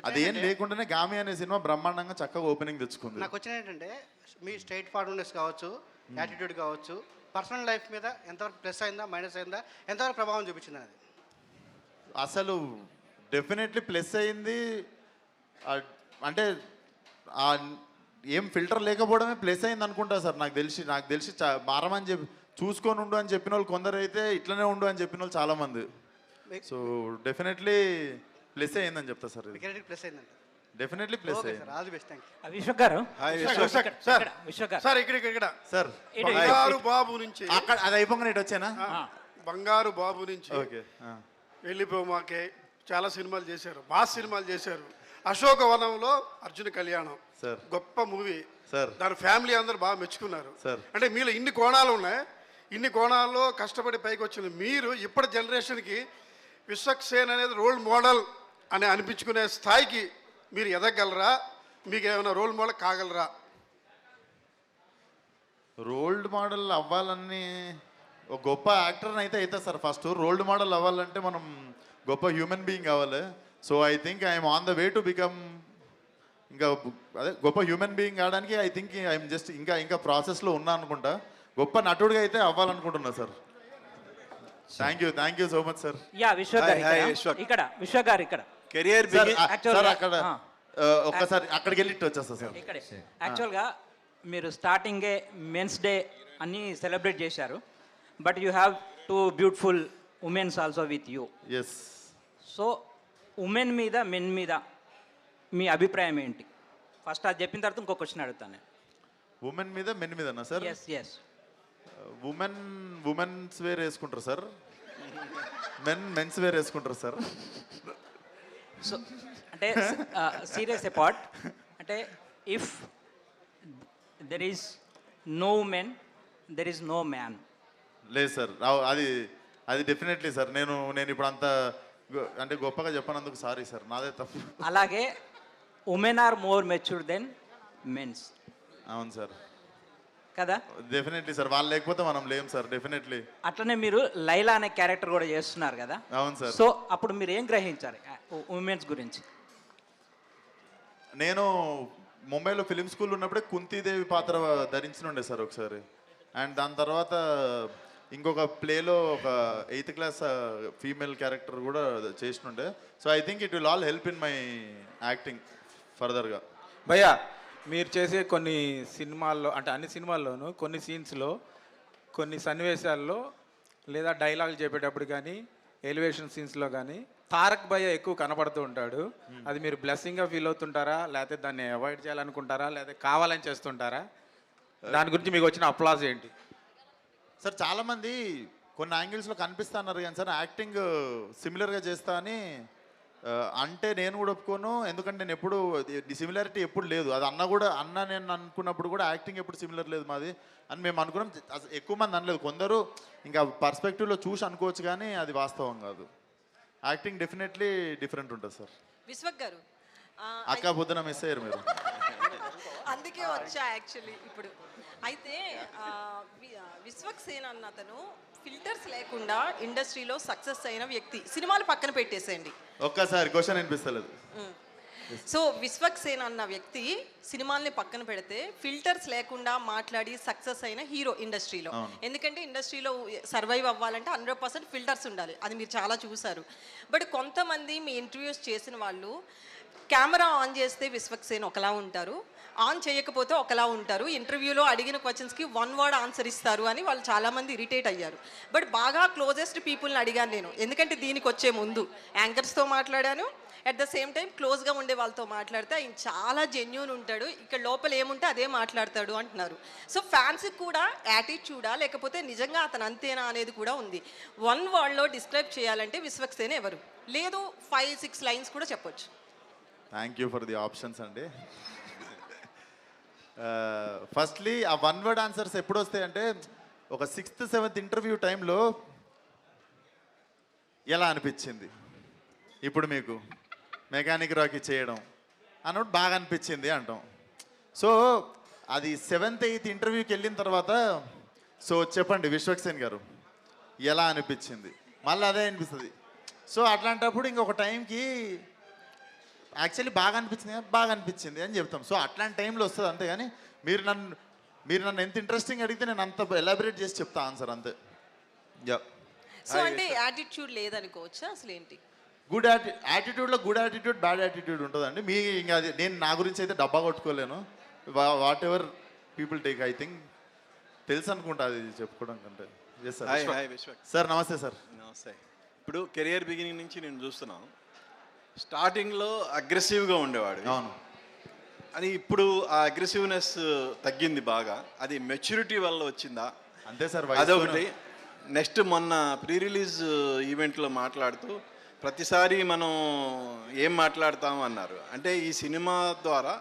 అదేం లేకుండానే గామి అనే సినిమా బ్రహ్మాండంగా చక్కగా ఓపెనింగ్ తెచ్చుకుంది. నాకు వచ్చిన ఏంటంటే మీ స్ట్రైట్ ఫార్వర్డ్నెస్ కావచ్చు, యాటిట్యూడ్ కావచ్చు, పర్సనల్ లైఫ్ మీద ఎంతవరకు ప్లస్ అయిందా, మైనస్ అయిందా, ఎంతవరకు ప్రభావం చూపించింది అది? అసలు డెఫినెట్లీ ప్లస్ అయింది. అంటే ఏం ఫిల్టర్ లేకపోవడమే ప్లస్ అయింది అనుకుంటా సార్. నాకు తెలిసి మారమని చెప్పి చూసుకొని ఉండు అని చెప్పిన వాళ్ళు కొందరు అయితే, ఇట్లనే ఉండు అని చెప్పిన వాళ్ళు చాలామంది. సో డెఫినెట్లీ ప్లస్ అయిందని చెప్తా సార్. ప్లస్ అయిందంట, డెఫినెట్లీ ప్లస్ అయింది. All the best. Thank you. Vishwak గారు, సార్ ఇక్కడ సార్ బంగారు బాబు నుంచి అక్కడ అది అయిపోగానే ఇటు వచ్చానా? బంగారు బాబు నుంచి ఓకే. వెళ్ళిపోమాకే చాలా సినిమాలు చేశారు, మాస్ సినిమాలు చేశారు. అశోకవనంలో అర్జున కళ్యాణం సార్, గొప్ప మూవీ సార్. దాని ఫ్యామిలీ అందరూ బాగా మెచ్చుకున్నారు సార్. అంటే మీలో ఇన్ని కోణాలు ఉన్నాయి, ఇన్ని కోణాల్లో కష్టపడి పైకి వచ్చిన మీరు ఇప్పటి జనరేషన్కి విశ్వక్ సేన్ అనేది రోల్ మోడల్ అని అనిపించుకునే స్థాయికి మీరు ఎదగలరా? మీకు ఏమైనా రోల్ మోడల్ కాగలరా? రోల్డ్ మోడల్ అవ్వాలని ఒక గొప్ప యాక్టర్ని అయితే అవుతుంది సార్. ఫస్ట్ రోల్డ్ మోడల్ అవ్వాలంటే మనం గొప్ప హ్యూమన్ బీయింగ్ కావాలి. So I think I'm on the way to become ఇంకా అదే గొప్ప హ్యూమన్ బీయింగ్ కావడానికి ఐ థింక్ ఐఎమ్ జస్ట్ ఇంకా ప్రాసెస్లో ఉన్నా అనుకుంటా. గొప్ప నటుడిగా అయితే అవ్వాలనుకుంటున్నా sir. Thank you so much sir. Yeah Vishwa garu ఇక్కడ విశ్వ గారు ఇక్కడ కెరియర్ సార్ అక్కడ ఒక్కసారి అక్కడికి వెళ్ళి వచ్చేస్తా సార్. ఇక్కడే యాక్చువల్గా మీరు స్టార్టింగే మెన్స్ డే అన్నీ సెలబ్రేట్ చేశారు, but you have 2 beautiful women's also with you. Yes. So women మీద మెన్ మీద మీ అభిప్రాయం ఏంటి? ఫస్ట్ అది చెప్పిన తర్వాత ఇంకో క్వశ్చన్ అడుగుతాను. ఉమెన్ మీద మెన్ మీదనా సార్? ఎస్. ఉమెన్స్ వేర్ వేసుకుంటారు సార్, మెన్స్ వేర్ వేసుకుంటారు సార్. సో అంటే సీరియస్ అపార్ట్, అంటే if there is no women there is no man. లేదు సార్, అది డెఫినెట్లీ సార్. నేను ఇప్పుడు అంత అంటే గొప్పగా చెప్పనందుకు సారీ సార్, నాదే తప్పు. అలాగే women are more matured than men's. అవును సార్ కదా? డెఫినెట్లీ సార్, వాళ్ళు లేకపోతే మనం లేం సార్. డెఫినెట్లీ. అట్లనే మీరు లైలా అనే క్యారెక్టర్ కూడా చేస్తున్నారు కదా? అవును సార్. సో అప్పుడు మీరు ఏం గ్రహించారు ఉమెన్స్ గురించి? నేను ముంబైలో ఫిలిం స్కూల్ ఉన్నప్పుడే కుంతీదేవి పాత్ర ధరించినుండే సార్ ఒకసారి. అండ్ దాని తర్వాత ఇంకొక ప్లేలో ఒక 8th క్లాస్ ఫీమేల్ క్యారెక్టర్ కూడా చేసినుండే. So I think it will all help in my acting ఫర్దర్గా. భయ్యా మీరు చేసే కొన్ని సినిమాల్లో, అంటే అన్ని సినిమాల్లోనూ కొన్ని సీన్స్లో, కొన్ని సన్నివేశాల్లో లేదా డైలాగ్ చెప్పేటప్పుడు కానీ ఎలివేషన్ సీన్స్లో కానీ తారక్ భయ్య ఎక్కువ కనపడుతూ ఉంటాడు. అది మీరు బ్లెస్సింగ్గా ఫీల్ అవుతుంటారా, లేకపోతే దాన్ని అవాయిడ్ చేయాలనుకుంటారా, లేకపోతే కావాలని చేస్తుంటారా? దాని గురించి మీకు వచ్చిన అప్లాజ్ ఏంటి? సార్ చాలామంది కొన్ని యాంగిల్స్లో కనిపిస్తా అన్నారు కానీ సార్ యాక్టింగ్ సిమిలర్గా చేస్తా అని అంటే నేను కూడా ఒప్పుకోను. ఎందుకంటే నేను ఎప్పుడు సిమిలారిటీ ఎప్పుడు లేదు. అది అన్న నేను అనుకున్నప్పుడు కూడా యాక్టింగ్ ఎప్పుడు సిమిలర్ లేదు మాది అని మేము అనుకున్నాం. ఎక్కువ మంది అనలేదు, కొందరు ఇంకా పర్స్పెక్టివ్లో చూసి అనుకోవచ్చు కానీ అది వాస్తవం కాదు. యాక్టింగ్ డెఫినెట్లీ డిఫరెంట్ ఉంటుంది సార్. విశ్వక్ గారు అక్క పొద్దున మిస్ అయ్యారు మీరు. అందుకే వచ్చా యాక్చువల్లీ ఇప్పుడు. అయితే విశ్వక్ సేన్ అన్న అతను ఫిల్టర్స్ లేకుండా ఇండస్ట్రీలో సక్సెస్ అయిన వ్యక్తి. సినిమాలు పక్కన పెట్టేసేయండి, ఒక్కసారి క్వశ్చన్ వినిపిస్తలేదు. సో విశ్వక్ సేన్ అన్న వ్యక్తి సినిమాల్ని పక్కన పెడితే ఫిల్టర్స్ లేకుండా మాట్లాడి సక్సెస్ అయిన హీరో ఇండస్ట్రీలో. ఎందుకంటే ఇండస్ట్రీలో సర్వైవ్ అవ్వాలంటే 100% ఫిల్టర్స్ ఉండాలి, అది మీరు చాలా చూసారు. బట్ కొంతమంది మీ ఇంటర్వ్యూస్ చేసిన వాళ్ళు కెమెరా ఆన్ చేస్తే విశ్వక్ సేన్ ఒకలా ఉంటారు, ఆన్ చేయకపోతే ఒకలా ఉంటారు, ఇంటర్వ్యూలో అడిగిన క్వశ్చన్స్కి 1 వర్డ్ ఆన్సర్ ఇస్తారు అని వాళ్ళు చాలామంది ఇరిటేట్ అయ్యారు. బట్ బాగా క్లోజెస్ట్ పీపుల్ని అడిగాను నేను, ఎందుకంటే దీనికి వచ్చే ముందు యాంకర్స్తో మాట్లాడాను, అట్ ద సేమ్ టైం క్లోజ్గా ఉండే వాళ్ళతో మాట్లాడితే ఆయన చాలా జెన్యూన్ ఉంటాడు, ఇక్కడ లోపల ఏముంటే అదే మాట్లాడతాడు అంటున్నారు. సో ఫ్యాన్స్కి కూడా యాటిట్యూడా లేకపోతే నిజంగా అతను అంతేనా అనేది కూడా ఉంది. 1 వర్డ్లో డిస్క్రైబ్ చేయాలంటే విశ్వక్ సేన్ ఎవరు? లేదు 5-6 లైన్స్ కూడా చెప్పొచ్చు. Thank you for the options అండి. ఫస్ట్లీ ఆ 1 వర్డ్ ఆన్సర్స్ ఎప్పుడు వస్తాయంటే ఒక 6th 7th ఇంటర్వ్యూ టైంలో ఎలా అనిపించింది ఇప్పుడు మీకు మెకానిక్ రాకీ చేయడం అన్నప్పుడు బాగా అనిపించింది అంటాం. సో అది 7th 8th ఇంటర్వ్యూకి వెళ్ళిన తర్వాత సో చెప్పండి విశ్వక్ సేన్ గారు ఎలా అనిపించింది, మళ్ళీ అదే అనిపిస్తుంది. సో అట్లాంటప్పుడు ఇంకొక టైంకి యాక్చువల్లీ బాగా అనిపించింది అని చెప్తాం. సో అట్లాంటి టైంలో వస్తుంది అంతే. కానీ మీరు నన్ను ఎంత ఇంట్రెస్టింగ్ అడిగితే నేను అంత ఎలాబరేట్ చేసి చెప్తా ఆన్సర్ అంతే. సో అంటే యాటిట్యూడ్ లేదనుకోవచ్చా అసలు ఏంటి? గుడ్ యాటిట్యూడ్లో గుడ్ యాటిట్యూడ్ బ్యాడ్ యాటిట్యూడ్ ఉంటుందండి. మీ ఇంకా అది నేను నా గురించి అయితే డబ్బా కొట్టుకోలేను. Whatever people take I think తెలుసు అనుకుంటా అది చెప్పుకోవడం కంటే. సార్ నమస్తే సార్. నమస్తే. ఇప్పుడు కెరియర్ బిగినింగ్ నుంచి నేను చూస్తున్నాను, స్టార్టింగ్లో అగ్రెసివ్గా ఉండేవాడు. అవును. అది ఇప్పుడు ఆ అగ్రెసివ్నెస్ తగ్గింది బాగా, అది మెచ్యూరిటీ వల్ల వచ్చిందా? అంతే సార్. అదొకటి. నెక్స్ట్ మొన్న ప్రీ రిలీజ్ ఈవెంట్లో మాట్లాడుతూ ప్రతిసారి మనం ఏం మాట్లాడతాము అన్నారు. అంటే ఈ సినిమా ద్వారా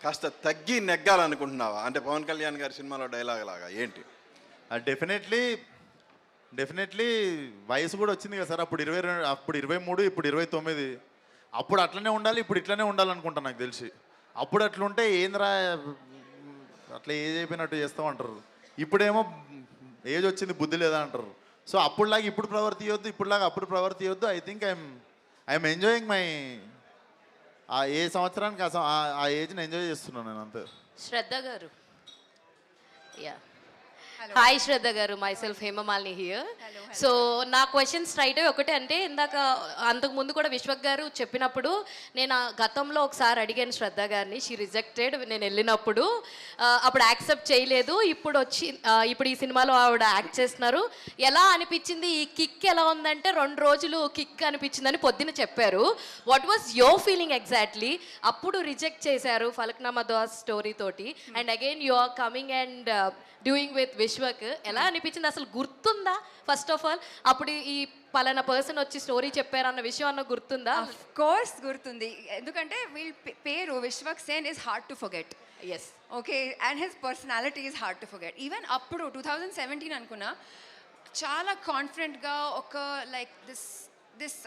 కాస్త తగ్గి నెగ్గాలనుకుంటున్నావా? అంటే పవన్ కళ్యాణ్ గారి సినిమాలో డైలాగ్ లాగా ఏంటి? డెఫినెట్లీ వయసు కూడా వచ్చింది కదా సార్. అప్పుడు 23, ఇప్పుడు 29. అప్పుడు అట్లనే ఉండాలి, ఇప్పుడు ఇట్లనే ఉండాలనుకుంటా నాకు తెలిసి. అప్పుడు అట్లుంటే ఏంద్రా అట్లా ఏజ్ అయిపోయినట్టు చేస్తామంటారు, ఇప్పుడేమో ఏజ్ వచ్చింది బుద్ధి లేదా అంటారు. సో అప్పుడులాగా ఇప్పుడు ప్రవర్తియొద్దు, ఇప్పుడులాగా అప్పుడు ప్రవర్తియొద్దు. I think I'm enjoying my ఆ ఏ సంవత్సరానికి ఆ ఏజ్ని ఎంజాయ్ చేస్తున్నాను నేను అంతే. శ్రద్ధ గారు, యా హాయ్ శ్రద్ధ గారు, my self Hemamalini here. So నా క్వశ్చన్ స్ట్రైట్ అవే ఒకటే, అంటే ఇందాక అంతకుముందు కూడా విశ్వక్ గారు చెప్పినప్పుడు నేను గతంలో ఒకసారి అడిగాను శ్రద్ధ గారిని, షీ రిజెక్టెడ్ నేను వెళ్ళినప్పుడు, అప్పుడు యాక్సెప్ట్ చేయలేదు. ఇప్పుడు ఈ సినిమాలో ఆవిడ యాక్ట్ చేస్తున్నారు. ఎలా అనిపించింది, ఈ కిక్ ఎలా ఉందంటే 2 రోజులు కిక్ అనిపించిందని పొద్దున చెప్పారు. What was your feeling exactly? అప్పుడు రిజెక్ట్ చేశారు ఫలక్నామా దాస్ స్టోరీ తోటి, and again you are coming and doing with Vishwak. ఎలా అనిపించింది, అసలు గుర్తుందా ఫస్ట్ ఆఫ్ ఆల్? అప్పుడు ఈ పలానా పర్సన్ వచ్చి స్టోరీ చెప్పారన్న విషయం అన్న గుర్తుందా? ఆఫ్ కోర్స్ గుర్తుంది, ఎందుకంటే వీళ్ళ పేరు Vishwak Sen is hard to forget. Yes, okay, and his personality is hard to forget. Even అప్పుడు 2017 అనుకున్నా, చాలా కాన్ఫిడెంట్గా ఒక like this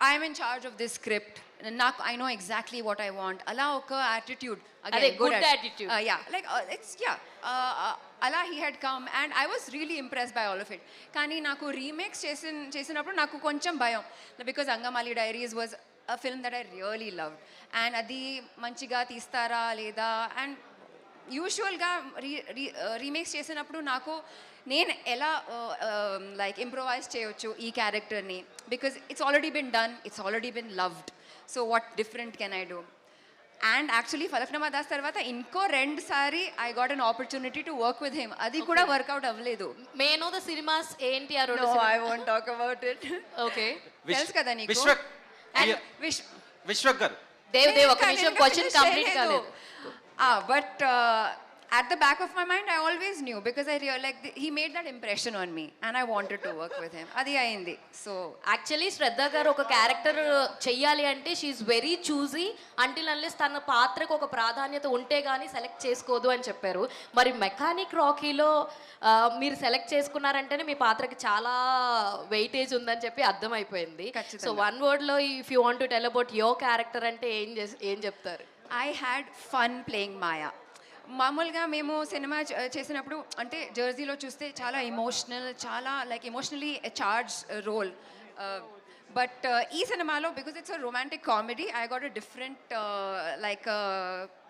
I'm in charge of this script, నాకు I know exactly what I want, అలా ఒక attitude, good attitude, yeah like it's yeah అలా he had come and I was really impressed by all of it. కానీ నాకు remakes చేసినప్పుడు నాకు కొంచెం భయం, because Angamaly Diaries was a film that I really loved, and అది మంచిగా తీస్తారా లేదా, అండ్ యూజువల్గా రీమేక్స్ చేసినప్పుడు నాకు నేను ఎలా లైక్ ఇంప్రొవైజ్ చేయొచ్చు ఈ క్యారెక్టర్ని, because it's already been done, it's already been loved, so what different can I do? And actually Falaknuma Das తర్వాత ఇంకో 2 సారి I got an opportunity to work with him, అది కూడా వర్కౌట్ అవ్వలేదు. మే నో ద సినిమాస్ ఏంటి ఆ No, I won't talk about it. Okay, తెలుసు కదా నీకు. విశ్వక్ గారు, దేవ్ ఒక నిమిషం, క్వశ్చన్ కంప్లీట్ కాలేదు. But at the back of my mind I always knew, because I realized he made that impression on me and I wanted to work with him. అది అయింది. So actually శ్రద్ధ గారు ఒక క్యారెక్టర్ చెయ్యాలి అంటే she's very choosy, until unless తన పాత్రకు ఒక ప్రాధాన్యత ఉంటే కానీ సెలెక్ట్ చేసుకోదు అని చెప్పారు. మరి మెకానిక్ రాకీలో మీరు సెలెక్ట్ చేసుకున్నారంటేనే మీ పాత్రకి చాలా వెయిటేజ్ ఉందని చెప్పి అర్థమైపోయింది. సో వన్ వర్డ్లో if you want to tell about your character అంటే ఏం చెప్తారు? I had fun playing Maya. మామూలుగా మేము సినిమా చేసినప్పుడు అంటే జెర్సీలో చూస్తే చాలా ఎమోషనల్, చాలా like emotionally charge role, but ఈ సినిమాలో because it's a romantic comedy I got a different like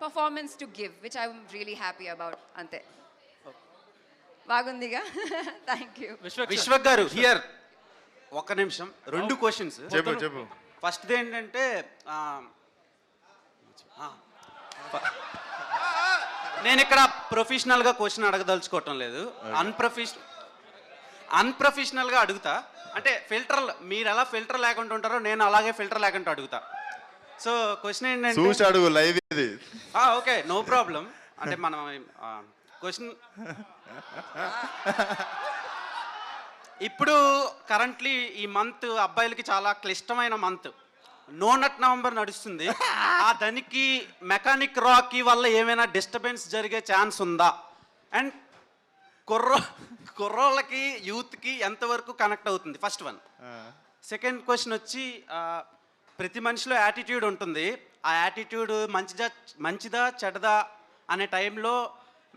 performance to give, which I'm really happy about. అంతే, బాగుందిగా. Thank you. విశ్వక్ గారు హియర్, ఒక్క నిమిషం, 2 క్వశ్చన్స్. చెప్పు. ఫస్ట్ది ఏంటంటే నేను ఇక్కడ ప్రొఫెషనల్గా క్వశ్చన్ అడగదలుచుకోవటం లేదు, అన్ప్రొఫెషనల్గా అడుగుతా. అంటే మీరు ఎలా ఫిల్టర్ లేకుండా ఉంటారో నేను అలాగే ఫిల్టర్ లేకుండా అడుగుతా. సో క్వశ్చన్ ఏంటంటే అడుగు, లైవ్ ఇది. Okay, no problem. అంటే మనం క్వశ్చన్ ఇప్పుడు కరెంట్లీ ఈ మంత్ అబ్బాయిలకి చాలా క్లిష్టమైన మంత్, నో నట్ నవంబర్ నడుస్తుంది. ఆ దానికి మెకానిక్ రాకీ వల్ల ఏమైనా డిస్టర్బెన్స్ జరిగే ఛాన్స్ ఉందా? అండ్ కుర్రోళ్ళకి యూత్కి ఎంతవరకు కనెక్ట్ అవుతుంది? First one. సెకండ్ క్వశ్చన్ వచ్చి, ప్రతి మనిషిలో యాటిట్యూడ్ ఉంటుంది. ఆ యాటిట్యూడ్ మంచిదా చెడ్డదా అనే టైంలో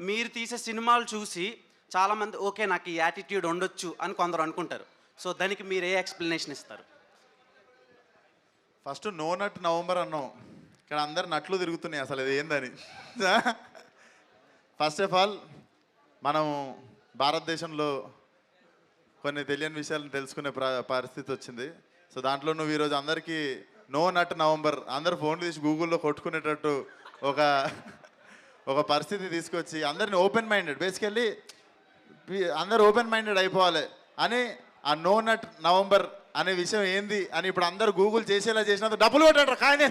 మీరు తీసే సినిమాలు చూసి చాలామంది ఓకే నాకు ఈ యాటిట్యూడ్ ఉండొచ్చు అని కొందరు అనుకుంటారు. సో దానికి మీరు ఏ ఎక్స్ప్లెనేషన్ ఇస్తారు? ఫస్ట్ నో నట్ నవంబర్ అన్నాం, ఇక్కడ అందరు నట్లు తిరుగుతున్నాయి, అసలు ఇది ఏందని. ఫస్ట్ ఆఫ్ ఆల్ మనం భారతదేశంలో కొన్ని తెలియని విషయాలను తెలుసుకునే పరిస్థితి వచ్చింది. సో దాంట్లో నువ్వు ఈరోజు అందరికీ నో నట్ నవంబర్ అందరు ఫోన్లు తీసి గూగుల్లో కొట్టుకునేటట్టు ఒక పరిస్థితి తీసుకొచ్చి అందరిని ఓపెన్ మైండెడ్, బేసికల్లీ అందరు ఓపెన్ మైండెడ్ అయిపోవాలి అని ఆ నో నట్ నవంబర్ అనే విషయం ఏంది అని ఇప్పుడు అందరు గూగుల్ చేసేలా చేసినందుకు డబ్బులు కొట్టాడు కానీ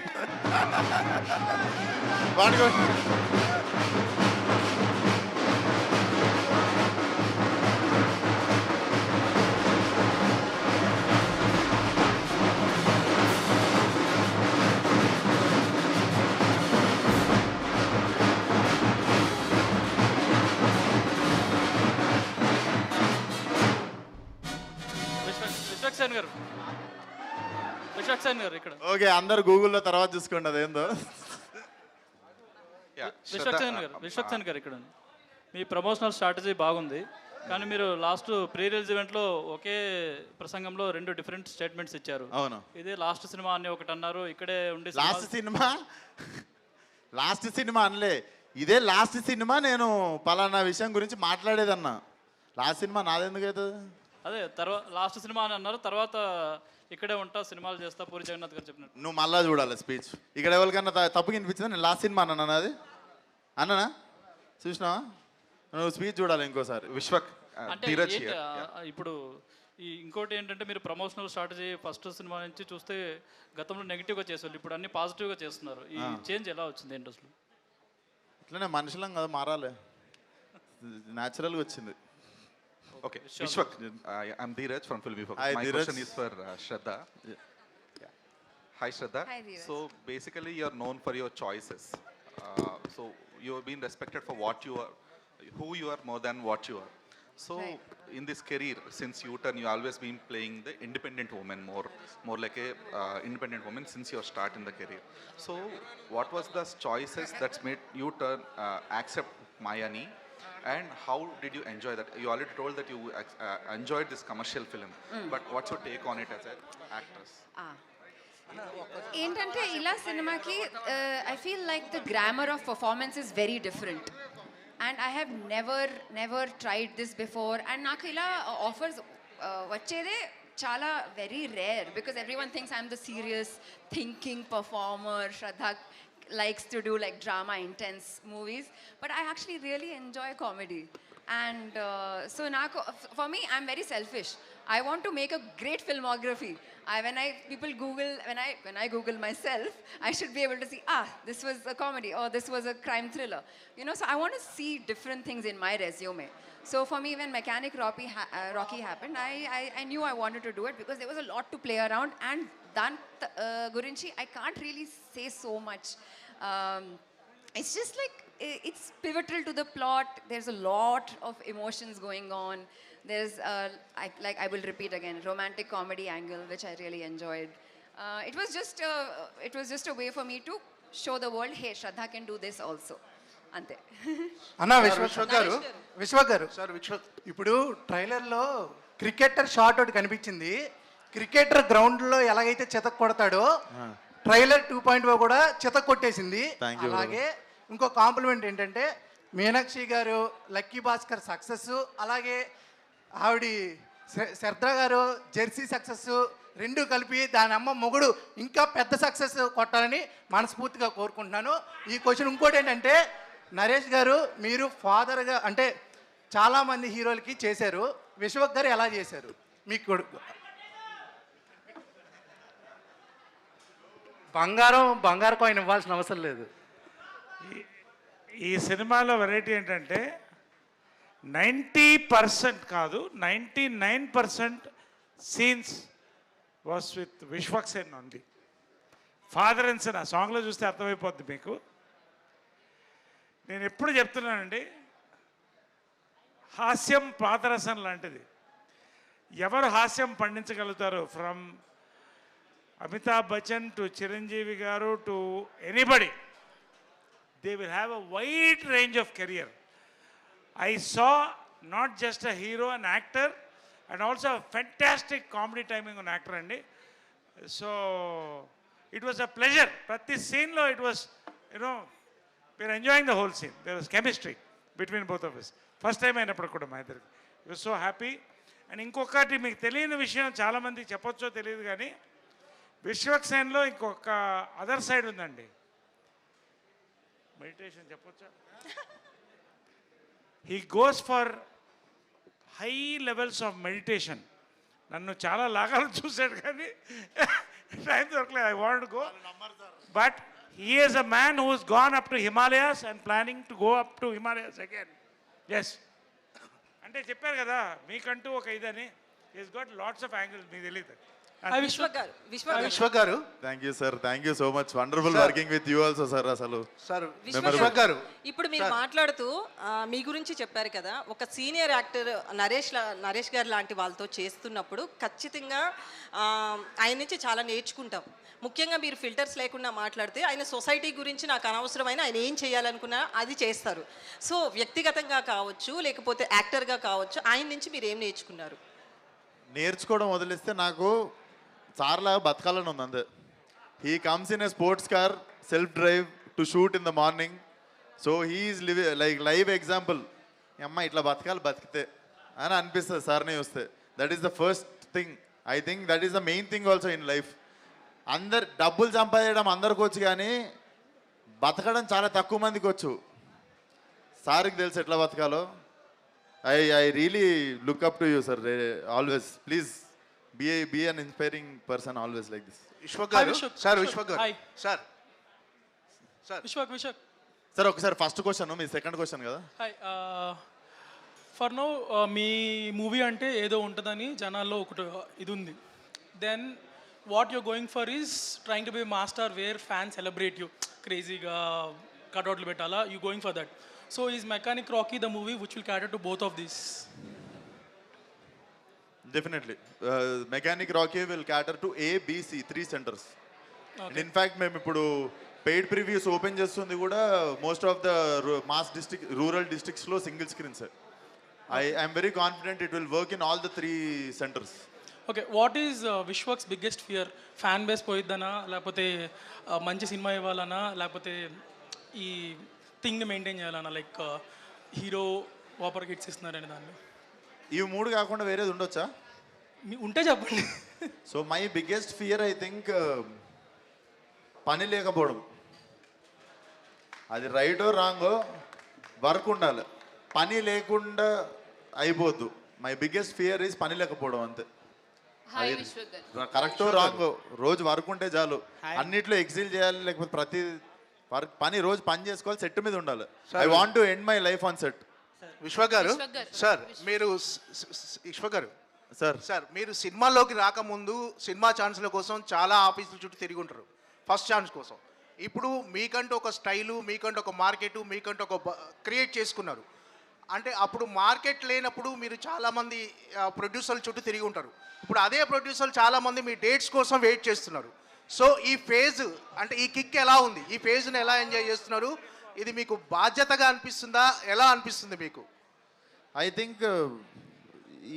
ఓకే, అందరు గూగుల్లో తర్వాత చూసుకోండి అదేందో. విశ్వక్సేన్ గారు ఇక్కడ మీ ప్రమోషనల్ స్ట్రాటజీ బాగుంది, కానీ మీరు లాస్ట్ ప్రీ రిలీజ్ ఈవెంట్లో ఒకే ప్రసంగంలో 2 డిఫరెంట్ స్టేట్మెంట్స్ ఇచ్చారు. అవును. ఇదే లాస్ట్ సినిమా అని ఒకటి అన్నారు, ఇక్కడే ఉండే లాస్ట్ సినిమా అనలే, ఇదే లాస్ట్ సినిమా, నేను పలానా విషయం గురించి మాట్లాడేదన్నా. లాస్ట్ సినిమా నాదెందుకు అవుతుంది? అదే తర్వాత లాస్ట్ సినిమా అని అన్నారు, తర్వాత ఇక్కడే ఉంటా సినిమాలు చేస్తా పూరి జగన్నాథ్ గారు చెప్పినట్టు. నువ్వు మళ్ళా చూడాలి స్పీచ్. ఇక్కడ ఎవరికన్నా తప్పు కనిపించిందా? నేను లాస్ట్ సినిమా అన్నాను అది అన్నానా? చూసినావా? నువ్వు స్పీచ్ చూడాలి ఇంకోసారి. విశ్వక్ అంటే ఇప్పుడు ఈ ఇంకోటి ఏంటంటే మీరు ప్రమోషనల్ స్ట్రాటజీ ఫస్ట్ సినిమా నుంచి చూస్తే గతంలో నెగిటివ్గా చేసేవాళ్ళు, ఇప్పుడు అన్ని పాజిటివ్గా చేస్తున్నారు. ఈ చేంజ్ ఎలా వచ్చింది ఏంటి అసలు? ఇట్లనే మనుషులం కదా, మారాలి, న్యాచురల్గా వచ్చింది. Okay, Vishwak, I'm Dheeraj from Filmy Focus. Hi, My Dheeraj. question is for Shraddha. Yeah. Hi, Shraddha. Hi, Dheeraj. So basically, you're known for your choices. So you've been respected for what you are, who you are more than what you are. So in this career, since U-turn, you always been playing the independent woman, more like a independent woman since your start in the career. So what was the choices that's made you turn accept Mayani? And how did you enjoy that? You already told that you enjoyed this commercial film, but what's your take on it as an actress? ఏంటంటే ఇలా సినిమాకి I feel like the grammar of performance is very different and I have never tried this before. And నాకు ఇలా offers వచ్చేదే చాలా very rare because everyone thinks I'm the serious thinking performer. Shraddha likes to do like drama intense movies, but I actually really enjoy comedy. And so for me, I'm very selfish. I want to make a great filmography. When I Google myself, I should be able to see, this was a comedy or this was a crime thriller. You know, so I want to see different things in my resume. So for me, when Mechanic Rocky happened, I knew I wanted to do it because there was a lot to play around. And Gurinchi, I can't really say so much. It's just like, it's pivotal to the plot. There's a lot of emotions going on. There's, I will repeat again, romantic comedy angle, which I really enjoyed. It was just a way for me to show the world, hey, Shraddha can do this also. అంతే. అన్న విశ్వక్ గారు ఇప్పుడు ట్రైలర్లో cricketer shot ఒకటి కనిపించింది. Cricketer గ్రౌండ్లో ఎలాగైతే చితక కొడతాడో ట్రైలర్ 2.0 కూడా చితక కొట్టేసింది. అలాగే ఇంకో కాంప్లిమెంట్ ఏంటంటే మీనాక్షి గారు, లక్కీ భాస్కర్ సక్సెస్, అలాగే ఆవిడ శ్రద్ధ గారు జెర్సీ సక్సెస్, రెండు కలిపి దాని అమ్మ మొగుడు ఇంకా పెద్ద సక్సెస్ కొట్టాలని మనస్ఫూర్తిగా కోరుకుంటున్నాను. ఈ క్వశ్చన్ ఇంకోటి ఏంటంటే, నరేష్ గారు మీరు ఫాదర్గా అంటే చాలామంది హీరోలకి చేశారు, విశ్వక్ గారు ఎలా చేశారు? మీకు కొడుకు బంగారు కాయిన్ ఇవ్వాల్సిన అవసరం లేదు. ఈ సినిమాలో వెరైటీ ఏంటంటే 90% కాదు 99% scenes was with Vishwak Sen only. Father and son ఆ సాంగ్లో చూస్తే అర్థమైపోద్ది మీకు. నేను ఎప్పుడు చెప్తున్నానండి, హాస్యం పాదరసం లాంటిది. ఎవరు హాస్యం పండించగలుగుతారు, ఫ్రమ్ అమితాబ్ బచ్చన్ టు చిరంజీవి గారు to anybody, they will have a wide range of career. I saw not just a hero, an actor, and also a fantastic comedy timing on actor andi. So it was a pleasure. Prati scene lo it was, you know, we were enjoying the whole scene. There was chemistry between both of us. First time అయినప్పుడు కూడా మా ఇద్దరికి it was so happy. And ఇంకొకటి మీకు తెలియని విషయం, చాలామందికి చెప్పొచ్చో తెలియదు కానీ, విశ్వక్ సేన్లో ఇంకొక అదర్ సైడ్ ఉందండి. మెడిటేషన్ చెప్పొచ్చా? He goes for high levels of meditation. నన్ను చాలా లాగాలు చూశాడు కానీ టైం దొరకలేదు. I want go, but he is a man who has gone up to Himalayas and planning to go up to Himalayas again. Yes, అంటే చెప్పారు కదా మీకంటూ ఒక ఇదని, is got lots of angles, మీకు తెలియదు. Vishwak garu thank you sir, thank you so much. Wonderful working with you also sir. అసలు sir Vishwak గారు ఇప్పుడు మీరు మాట్లాడుతూ మీ గురించి చెప్పారు కదా, ఒక సీనియర్ యాక్టర్ నరేష్ గారు లాంటి వాళ్ళతో చేస్తున్నప్పుడు ఖచ్చితంగా ఆయన నుంచి చాలా నేర్చుకుంటాం. ముఖ్యంగా మీరు ఫిల్టర్స్ లేకుండా మాట్లాడితే ఆయన సొసైటీ గురించి నాకు అనవసరమైన ఆయన ఏం చేయాలనుకున్నా అది చేస్తారు. సో వ్యక్తిగతంగా కావచ్చు లేకపోతే యాక్టర్గా కావచ్చు, ఆయన నుంచి మీరు ఏం నేర్చుకున్నారు? నేర్చుకోవడం వదిలేస్తే నాకు సార్లాగా బతకాలని ఉంది అంతే. He comes in a sports car, self drive to shoot in the morning. So he's live example. అమ్మ ఇట్లా బతకాలి బతికితే అని అనిపిస్తుంది సార్ని చూస్తే. That is the first thing. I think that is the main thing also in life. డబ్బులు సంపాదించడం అందరికి వచ్చు, కానీ బతకడం చాలా తక్కువ మందికి వచ్చు. సార్కి తెలుసు ఎట్లా బతకాలో. I really look up to you, sir. Always, please be an inspiring person always like this. Vishwak గారు సార్, విశ్వక్ గారు సార్, విశ్వక్ సార్ ఒకసారి ఫస్ట్ క్వశ్చన్, మీ సెకండ్ క్వశ్చన్ కదా. హాయ్, ఫర్ నో మీ మూవీ అంటే ఏదో ఉంటుందని జనాల్లో ఒకటి ఇది ఉంది. Then what you're going for is trying to be master where fan celebrate you, క్రేజీగా కట్అవుట్లు పెట్టాలా, you going for that. So is Mechanic Rocky the movie which will cater to both of these? Definitely. Mechanic Rocky will cater to A, B, C, 3 centers. And in fact, మేము ఇప్పుడు paid previews open చేస్తుంది కూడా most of the mass district, rural డిస్ట్రిక్ట్స్లో single screens. I'm very confident it will work in all the 3 centers. Okay, what is Vishwak's biggest fear? Fan base పోయిద్దనా, లేకపోతే మంచి సినిమా ఇవ్వాలనా, లేకపోతే ఈ థింగ్ని మెయింటైన్ చేయాలన్నా, లైక్ హీరో వాపర్ హిట్స్ ఇస్తున్నారని దాన్ని? ఇవి 3 కాకుండా వేరేది ఉండొచ్చా? ఉంటే చెప్పండి. So my biggest fear I think పని లేకపోవడం. అది రైటో రాంగో వర్క్ ఉండాలి, పని లేకుండా అయిపోద్దు. మై బిగ్గెస్ట్ ఫియర్ ఈజ్ పని లేకపోవడం అంతే. కరెక్టో రాంగో రోజు వర్క్ ఉంటే చాలు. అన్నిట్లో ఎక్సిల్ చేయాలి, లేకపోతే ప్రతి పని రోజు పని చేసుకోవాలి, సెట్ మీద ఉండాలి. I want to end my life on set. Vishwak గారు సార్, మీరు విశ్వక్ గారు సార్ మీరు సినిమాల్లోకి రాకముందు సినిమా ఛాన్స్ల కోసం చాలా ఆఫీసుల చుట్టూ తిరిగి ఉంటారు ఫస్ట్ ఛాన్స్ కోసం. ఇప్పుడు మీకంటూ ఒక స్టైలు, మీకంటూ ఒక మార్కెట్, మీకంటూ ఒక క్రియేట్ చేసుకున్నారు. అంటే అప్పుడు మార్కెట్ లేనప్పుడు మీరు చాలామంది ప్రొడ్యూసర్ల చుట్టూ తిరిగి ఉంటారు. ఇప్పుడు అదే ప్రొడ్యూసర్లు చాలామంది మీ డేట్స్ కోసం వెయిట్ చేస్తున్నారు. సో ఈ ఫేజ్ అంటే ఈ కిక్ ఎలా ఉంది? ఈ ఫేజ్ని ఎలా ఎంజాయ్ చేస్తున్నారు? ఇది మీకు బాధ్యతగా అనిపిస్తుందా? ఎలా అనిపిస్తుంది మీకు? ఐ థింక్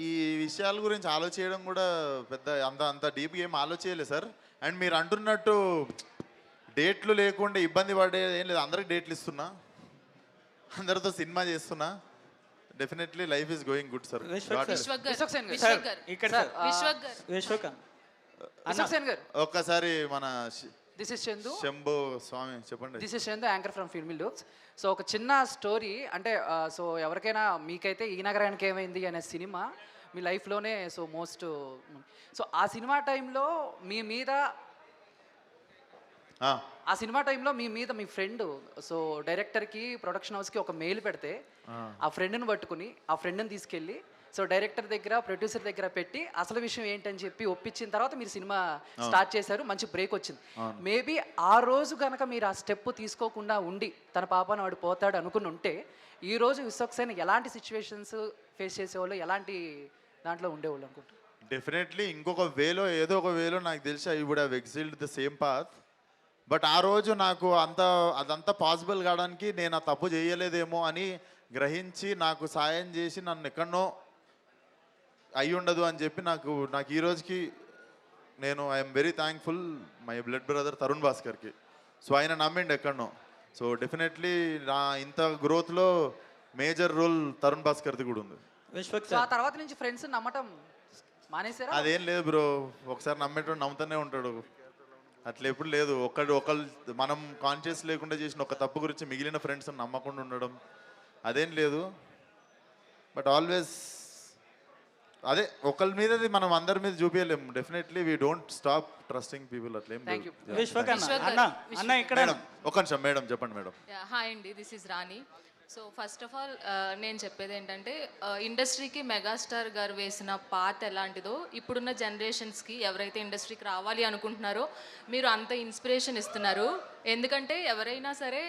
ఈ విషయాల గురించి ఆలోచించడం కూడా పెద్ద అంత డీప్గా ఏం ఆలోచించలేదు సార్. అండ్ మీరు అంటున్నట్టు డేట్లు లేకుండా ఇబ్బంది పడే ఏం లేదు. అందరికి డేట్లు ఇస్తున్నా, అందరితో సినిమా చేస్తున్నా. Definitely life is going good sir. ఒక్కసారి మన దిస్ ఇస్ చందు, శంభు స్వామి చెప్పండి. This is Chandu, anchor from filmy looks. So ఒక చిన్న స్టోరీ అంటే, సో ఎవరికైనా మీకైతే ఈ నగరానికి ఏమైంది అనే సినిమా మీ లైఫ్లోనే సో మోస్ట్. సో ఆ సినిమా టైంలో మీ మీద మీ ఫ్రెండ్ సో డైరెక్టర్కి, ప్రొడక్షన్ హౌస్కి ఒక మెయిల్ పెడితే ఆ ఫ్రెండ్ని పట్టుకుని ఆ ఫ్రెండ్ని తీసుకెళ్ళి సో డైరెక్టర్ దగ్గర, ప్రొడ్యూసర్ దగ్గర పెట్టి అసలు విషయం ఏంటని చెప్పి ఒప్పించిన తర్వాత మీరు సినిమా స్టార్ట్ చేశారు. మంచి బ్రేక్ వచ్చింది. మేబీ ఆ రోజు కనుక మీరు ఆ స్టెప్ తీసుకోకుండా ఉండి తన పాపను వాడు పోతాడు అనుకుని ఉంటే ఈ రోజు విశ్వక్ సేన్ ఎలాంటి సిచ్యువేషన్స్ ఫేస్ చేసేవాళ్ళు, ఎలాంటి దాంట్లో ఉండేవాళ్ళు అనుకుంటారు? డెఫినెట్లీ ఇంకొక వేలో, ఏదో ఒక వేలో నాకు తెలిసి I would have excelled the same path. But ఆ రోజు నాకు అదంతా పాసిబుల్ కావడానికి నేను ఆ తప్పు చేయలేదేమో అని గ్రహించి నాకు సాయం చేసి నన్ను ఎక్కడనో అయి ఉండదు అని చెప్పి నాకు ఈ రోజుకి నేను I'm very thankful my blood brother Tarun భాస్కర్కి. సో ఆయన నమ్మిండి ఎక్కడనో. సో డెఫినెట్లీ నా ఇంత గ్రోత్లో మేజర్ రోల్ తరుణ్ భాస్కర్ది కూడా ఉంది. సో ఆ తర్వాత నుంచి ఫ్రెండ్స్ నమ్మటం మానేశారా? అదేం లేదు బ్రో, ఒకసారి నమ్మేటోడు నమ్ముతూనే ఉంటాడు. అట్లా ఎప్పుడు లేదు. ఒకళ్ళు మనం కాన్షియస్ లేకుండా చేసిన ఒక తప్పు గురించి మిగిలిన ఫ్రెండ్స్ నమ్మకుండా ఉండడం అదేం లేదు. బట్ ఆల్వేస్ అదే ఒకళ్ళ మీదది మనం అందరి మీద చూపించలేము. Definitely we don't stop trusting people. అట్లేం ఒక నిమిషం మేడం చెప్పండి మేడం. హాయ్ అండి, this is Rani. So first of all నేను చెప్పేది ఏంటంటే ఇండస్ట్రీకి మెగాస్టార్ గారు వేసిన పాత ఎలాంటిదో ఇప్పుడున్న జనరేషన్స్కి ఎవరైతే ఇండస్ట్రీకి రావాలి అనుకుంటున్నారో మీరు అంత ఇన్స్పిరేషన్ ఇస్తున్నారు. ఎందుకంటే ఎవరైనా సరే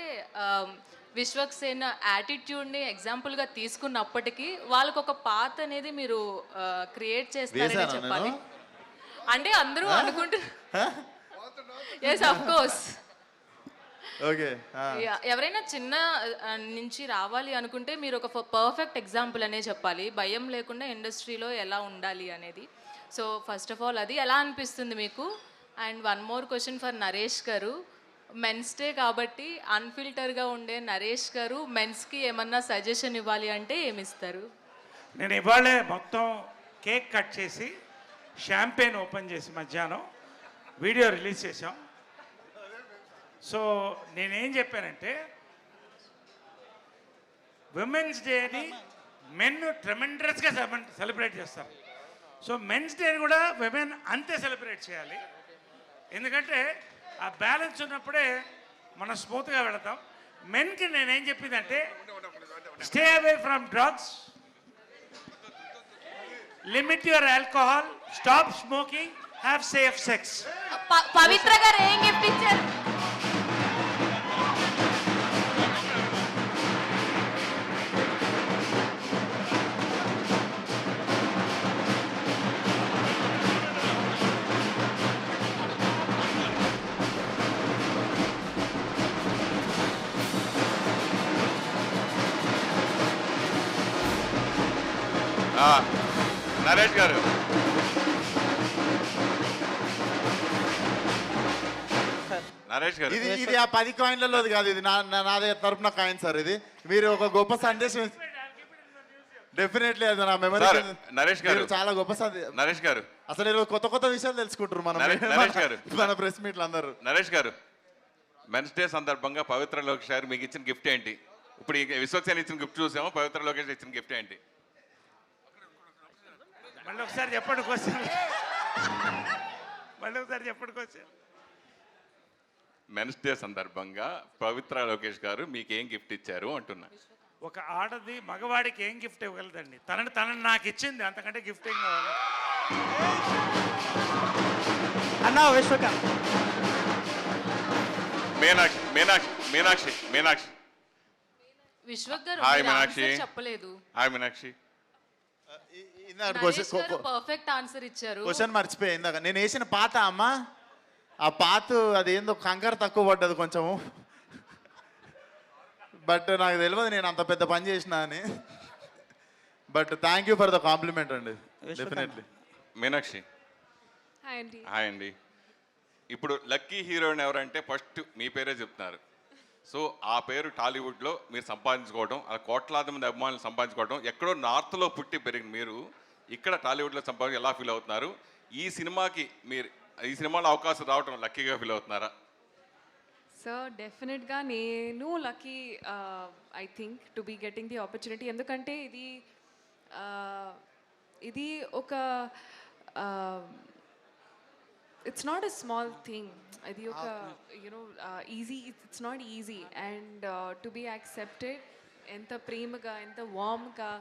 విశ్వక్సేన్ యాటిట్యూడ్ని ఎగ్జాంపుల్గా తీసుకున్నప్పటికీ వాళ్ళకు ఒక పాత అనేది మీరు క్రియేట్ చేస్తారని చెప్పాలి. అంటే అందరూ అనుకుంటున్నారు. Yes of course. ఓకే. ఎవరైనా చిన్న నుంచి రావాలి అనుకుంటే మీరు ఒక పర్ఫెక్ట్ ఎగ్జాంపుల్ అనే చెప్పాలి, భయం లేకుండా ఇండస్ట్రీలో ఎలా ఉండాలి అనేది. సో ఫస్ట్ ఆఫ్ ఆల్ అది ఎలా అనిపిస్తుంది మీకు? And one more question for Naresh garu. Men's day కాబట్టి అన్ఫిల్టర్గా ఉండే నరేష్ గారు మెన్స్కి ఏమన్నా సజెషన్ ఇవ్వాలి అంటే ఏమిస్తారు? నేను ఇవాళే మొత్తం కేక్ కట్ చేసి షాంపెయిన్ ఓపెన్ చేసి మధ్యాహ్నం వీడియో రిలీజ్ చేసాం. సో నేనేం చెప్పానంటే విమెన్స్ డేని మెన్ ట్రెమెండస్గా సెలబ్రేట్ చేస్తారు. సో మెన్స్ డేని కూడా విమెన్ అంతే సెలబ్రేట్ చేయాలి. ఎందుకంటే ఆ బ్యాలెన్స్ ఉన్నప్పుడే మనం స్మూత్గా వెళతాం. మెన్కి నేనేం చెప్పిందంటే stay away from drugs, limit your alcohol, stop smoking, have safe sex. Pavitra garu ఏం గిఫ్ట్ ఇచ్చారు? నరేష్ గారు, నరేష్ గారు, ఇది ఆ 10 కాయిన్లలోది కాదు, ఇది నా దగ్గర తరపున కాయిన్ సార్. ఇది మీరు ఒక గొప్ప సందేశం డెఫినెట్లీ అది నా మెమరీ. నరేష్ గారు చాలా గొప్ప నరేష్ గారు, అసలు ఈరోజు కొత్త విషయాలు తెలుసుకుంటారు నరేష్ గారు, మన ప్రెస్ మీట్లు అందరూ. నరేష్ గారు, మెన్స్ డే సందర్భంగా పవిత్ర లోకేష్ గారు మీకు ఇచ్చిన గిఫ్ట్ ఏంటి? ఇప్పుడు విశ్వక్సేన్ ఇచ్చిన గిఫ్ట్ చూసాము, పవిత్ర లోకేష్ ఇచ్చిన గిఫ్ట్ ఏంటి? మళ్ళీ ఒకసారి చెప్పండి క్వశ్చన్. మళ్ళీ ఒకసారి చెప్పండి క్వశ్చన్. మెన్స్ డే సందర్భంగా పవిత్ర లోకేష్ గారు మీకు ఏం గిఫ్ట్ ఇచ్చారు అంటున్నా. ఒక ఆడది మగవాడికి ఏం గిఫ్ట్ ఇవ్వగలదండి? తనని నాకు ఇచ్చింది, అంతకంటే గిఫ్ట్ ఏం కావాలి? అన్నా విశ్వకాంత్. మీనాక్షి మీనాక్షి మీనాక్షి మీనాక్షి విశ్వక్ గారు హాయ్ మీరు మీనాక్షి. answer చెప్పలేదు. హాయ్ మీనాక్షి. నరేష్ గారు పర్ఫెక్ట్ ఆన్సర్ ఇచ్చారు. క్వశ్చన్ మర్చిపోయి ఇందాక నేను వేసిన పాత అమ్మ, ఆ పాత అదేందో కంకర తక్కువ పడ్డది కొంచెము. బట్ నాకు తెలియదు నేను అంత పెద్ద పని చేసిన అని. But thank you for the complement అండి. డెఫినెట్లీ. మీనాక్షి హాయ్ అండి. ఇప్పుడు లక్కీ హీరోయిన్ ఎవరంటే ఫస్ట్ మీ పేరే చెప్తున్నారు. సో ఆ పేరు టాలీవుడ్లో మీరు సంపాదించుకోవడం, ఆ కోట్లాది మంది అభిమానులు సంపాదించుకోవడం, ఎక్కడో నార్త్లో పుట్టి పెరిగిన మీరు ఇక్కడ టాలీవుడ్లో సంపాదించి ఎలా ఫీల్ అవుతున్నారు? ఈ సినిమాకి మీరు ఈ సినిమాలో అవకాశం రావడం లక్కీగా ఫీల్ అవుతున్నారా? సార్ డెఫినెట్గా నేను lucky I think to be getting the opportunity. ఎందుకంటే ఇది ఒక it's not a small thing. ఇది ఒక easy, it's not easy. And to be accepted, ఎంత ప్రేమగా ఎంత వామ్గా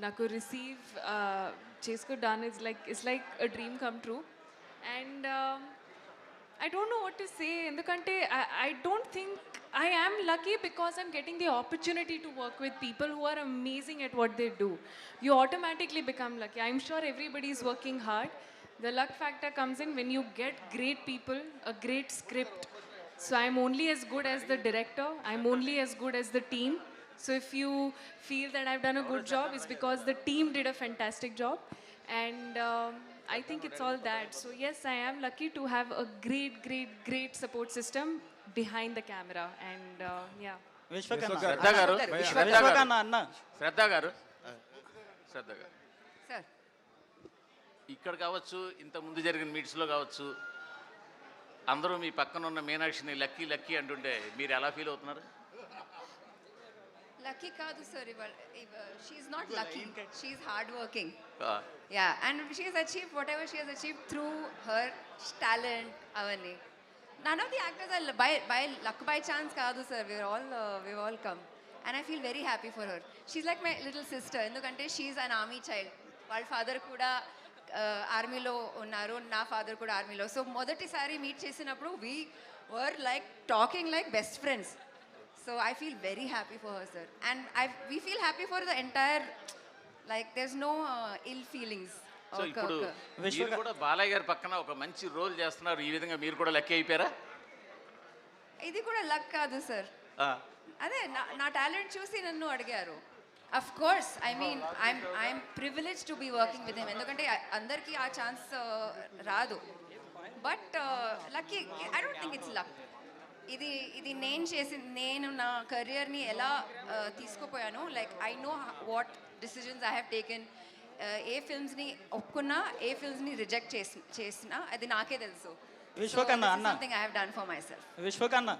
నాకు రిసీవ్ చేసుకోవడాన్ని it's like a dream come true. And I don't know what to say. ఎందుకంటే I don't think I am lucky because I'm getting the opportunity to work with people who are amazing at what they do. You automatically become lucky. I'm sure everybody is working hard. The luck factor comes in when you get great people, a great script. So I'm only as good as the director. I'm only as good as the team. So if you feel that I've done a good job, it's because the team did a fantastic job. And I think it's all that. So yes, I am lucky to have a great support system behind the camera. And yeah. శ్రద్ధ గారు sir ఇక్కడ కావచ్చు, ఇంత ముందు జరిగిన మీట్స్లో కావచ్చు, అందరూ మీ పక్కన ఉన్న మీనాక్షిని లక్కీ లక్కీ అంటుంటే మీరు ఎలా ఫీల్ అవుతున్నారు? లక్కీ కాదు sir, she's not lucky, she's hard working. Yeah, and she has achieved whatever she has achieved through her talent. Avani, none of the actors are by luck by chance kaadu sir. We've all come, and I feel very happy for her. She's like my little sister. ఎందుకంటే she's an army child. వాళ్ళ father కూడా ఆర్మీలో ఉన్నారు, నా father కూడా ఆర్మీలో. So మొదటిసారి meet చేసినప్పుడు we were like talking like best friends. So I feel very happy for her sir. And we feel happy for the entire, like there is no ill feelings. So ఇప్పుడు మీరు కూడా బాలయ్య గారి పక్కన ఒక మంచి role చేస్తున్నారు, ఈ విధంగా మీరు కూడా లెక్క అయిపోయారా? ఇది కూడా లక్ కాదు సార్. అదే నా టాలెంట్ చూసి నన్ను అడిగారు. Of course, I mean I'm privilege to be working with him. ఎందుకంటే అందరికీ ఆ ఛాన్స్ రాదు. But lucky, I don't think it's luck. ఇది నేను నా కెరియర్ని ఎలా తీసుకుపోయాను, like I know what decisions I have taken. ఏ ఫిల్మ్స్ని ఒప్పుకున్నా, ఏ ఫిల్మ్స్ని రిజెక్ట్ చేసినా అది నాకే తెలుసు. విశ్వక్ అన్న something I have done for my self. Vishwak అన్న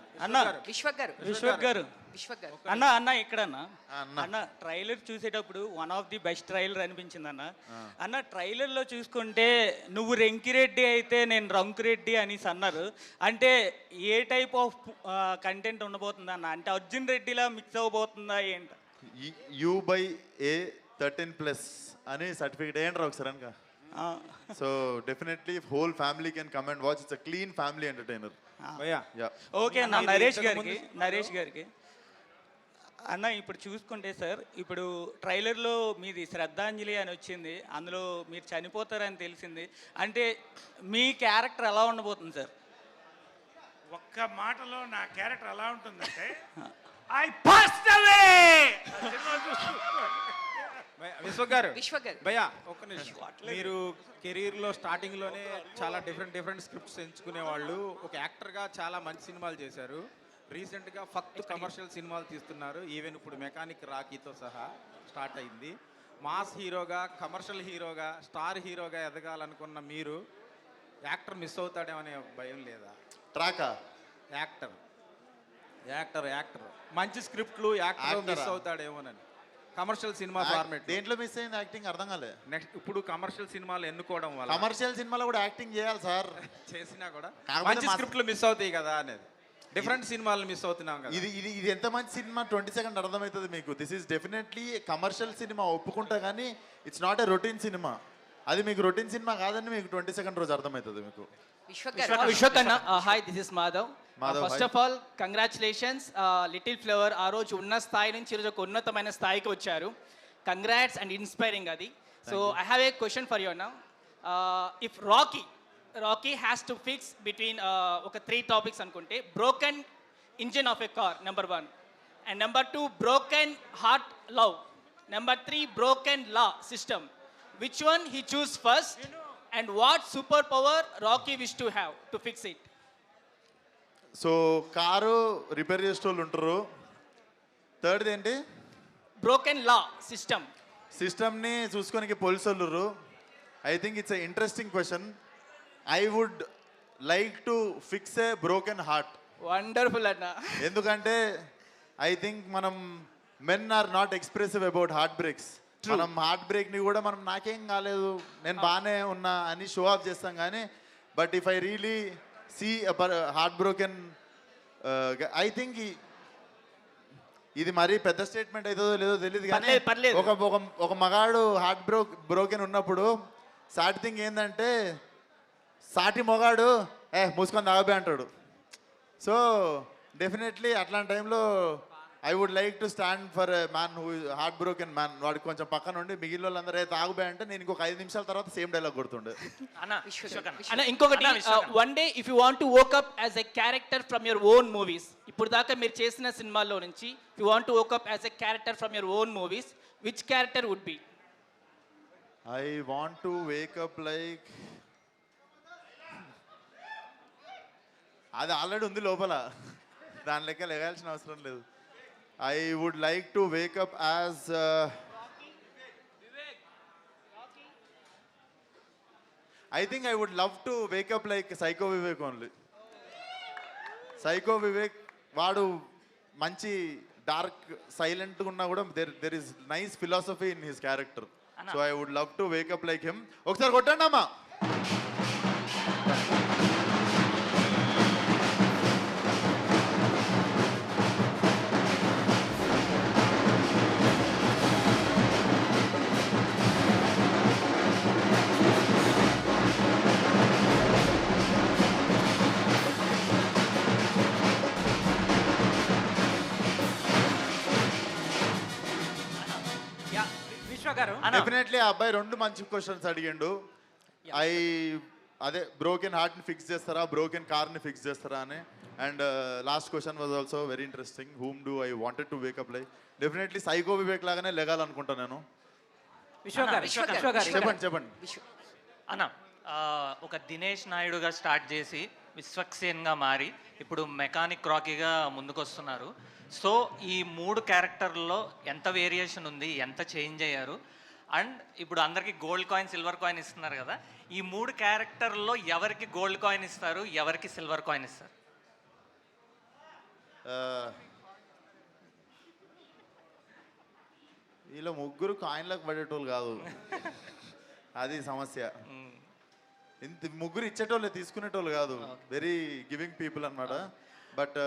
విశ్వక్ గారు అన్న ఇక్కడన్నా అన్న ట్రైలర్ చూసేటప్పుడు one of the best trailer అనిపించింది అన్న ట్రైలర్లో చూసుకుంటే నువ్వు రెంకిరెడ్డి అయితే నేను రంకురెడ్డి అనేసి అన్నారు. అంటే ఏ టైప్ ఆఫ్ కంటెంట్ ఉండబోతుంది అన్న? అంటే అర్జున్ రెడ్డిలా మిక్స్ అవ్వబోతుందా ఏంట? U/A13+ అని సర్టిఫికేట్ ఏంట్రా ఒకసారి అనక. So definitely whole family can come and watch. It's a clean family entertainer. Okay అన్న. నరేష్ గారికి అన్న ఇప్పుడు చూసుకుంటే సార్, ఇప్పుడు ట్రైలర్లో మీది శ్రద్ధాంజలి అని వచ్చింది, అందులో మీరు చనిపోతారని తెలిసింది. అంటే మీ క్యారెక్టర్ ఎలా ఉండబోతుంది సార్? ఒక్క మాటలో నా క్యారెక్టర్ ఎలా ఉంటుందంటే ఐ పాస్డ్ అవే. విశ్వక్ గారు భయ్యా ఒక్క నిమిషం. మీరు కెరీర్లో స్టార్టింగ్లోనే చాలా డిఫరెంట్ స్క్రిప్ట్స్ ఎంచుకునే వాళ్ళు. ఒక యాక్టర్గా చాలా మంచి సినిమాలు చేశారు. రీసెంట్గా ఫక్త్ కమర్షియల్ సినిమాలు తీస్తున్నారు. ఈవెన్ ఇప్పుడు మెకానిక్ రాకీతో సహా స్టార్ట్ అయింది. మాస్ హీరోగా, కమర్షియల్ హీరోగా, స్టార్ హీరోగా ఎదగాలనుకున్న మీరు యాక్టర్ మిస్ అవుతాడేమనే భయం లేదా? ట్రాకా యాక్టర్ మంచి స్క్రిప్ట్లు యాక్టర్ మిస్ అవుతాడేమోనని. కమర్షియల్ సినిమా ఫార్మేట్ దేంట్లో మిస్ అయింది యాక్టింగ్? అర్థం కాలే. నెక్స్ట్ ఇప్పుడు కమర్షియల్ సినిమాలు ఎన్నుకోవడం వల్ల కమర్షియల్ సినిమాలో కూడా యాక్టింగ్ చేయాలి సార్. చేసినా కూడా మంచి స్క్రిప్ట్లు మిస్ అవుతాయి కదా అనేది. డిఫరెంట్ సినిమాలు మిస్ అవుతున్నాం కదా. ఇది ఎంత మంచి సినిమా 20 సెకండ్ అర్థమవుతుంది మీకు. This is definitely commercial cinema ఒప్పుకుంటా, కానీ it's not a routine cinema. అది మీకు రొటీన్ సినిమా కాదని మీకు 20 సెకండ్ రోజు అర్థమవుతుంది మీకు. విశ్వక్ అన్న, hi, this is Madhav. First of all congratulations. Little flower ఆ రోజు ఉన్న స్థాయి నుంచి ఈరోజు ఒక ఉన్నతమైన స్థాయికి వచ్చారు. కంగ్రాట్స్ అండ్ ఇన్స్పైరింగ్ అది. So I have a question for you now. If Rocky has to fix between ఒక 3 టాపిక్స్ అనుకుంటే, broken engine of a car number 1, and number 2 broken heart love, number 3 broken law system. Which one he choose first and what superpower Rocky wish to have to fix it? So car repair చేసేటోళ్ళు ఉంటారు. Third ఏంటి? Broken law సిస్టమ్ని చూసుకోనికి police వాళ్ళు. I think it's a interesting question. I would like to fix a broken heart. Wonderful అన్న. ఎందుకంటే I think మనం men are not expressive about heart breaks. మనం హార్ట్ బ్రేక్ని కూడా మనం నాకేం కాలేదు, నేను బాగానే ఉన్నా అని షో ఆఫ్ చేస్తాం. కానీ but if I really see heart broken, I think ఇది మరీ పెద్ద స్టేట్మెంట్ అవుతుందో లేదో తెలియదు, కానీ ఒక మగాడు హార్ట్ బ్రోకెన్ ఉన్నప్పుడు సాటి థింగ్ ఏంటంటే, సాటి మొగాడు మూసుకొని తాగబే అంటాడు. సో డెఫినెట్లీ అట్లాంటి టైంలో I would like to stand for a man who heart broken man. వాడికి కొంచెం పక్కన ఉండి మిగిలిన వాళ్ళందరూ అయితే తాగుబే అంటే నేను ఇంకొక 5 నిమిషాల తర్వాత సేమ్ డైలాగ్ కొడుతుండే. అన్న ఇంకొకటి, one day if you want to woke up as a character from your own movies, ఇప్పుడు దాకా మీరు చేసిన సినిమాల్లో నుంచి you want to woke up as a character from your own movies, which character would be? I want to wake up like, అది already ఉంది లోపల, దాని లెక్క లెగాల్సిన అవసరం లేదు. I would like to wake up as I think I would love to wake up like Psycho Vivek only. Psycho Vivek vaadu manchi dark silent unna kuda there is nice philosophy in his character. So I would love to wake up like him. Okkar kottandi amma. Definitely ఆ అబ్బాయి 2 మంచి questions అడిగిండు. అదే broken హార్ట్ని fix చేస్తారా, broken కార్ని fix చేస్తారా అని. And last question was also very interesting. Whom do I wanted to wake up like. Definitely psycho Vivek లాగానే లెగాలనుకుంటాను నేను. చెప్పండి. అన్న ఒక దినేష్ నాయుడుగా స్టార్ట్ చేసి విశ్వక్సేన్గా మారి ఇప్పుడు మెకానిక్ రాకీగా ముందుకొస్తున్నారు. సో ఈ 3 క్యారెక్టర్లో ఎంత వేరియేషన్ ఉంది, ఎంత చేంజ్ అయ్యారు? అండ్ ఇప్పుడు అందరికీ గోల్డ్ కాయిన్, సిల్వర్ కాయిన్ ఇస్తున్నారు కదా, ఈ 3 క్యారెక్టర్లో ఎవరికి గోల్డ్ కాయిన్ ఇస్తారు, ఎవరికి సిల్వర్ కాయిన్ ఇస్తారు? వీళ్ళు ముగ్గురు కాయిన్లకు పడేటోళ్ళు కాదు, అది సమస్య. ఇంత ముగ్గురు ఇచ్చేటోళ్ళు తీసుకునేటోళ్ళు కాదు, వెరీ గివింగ్ పీపుల్ అన్నమాట. బట్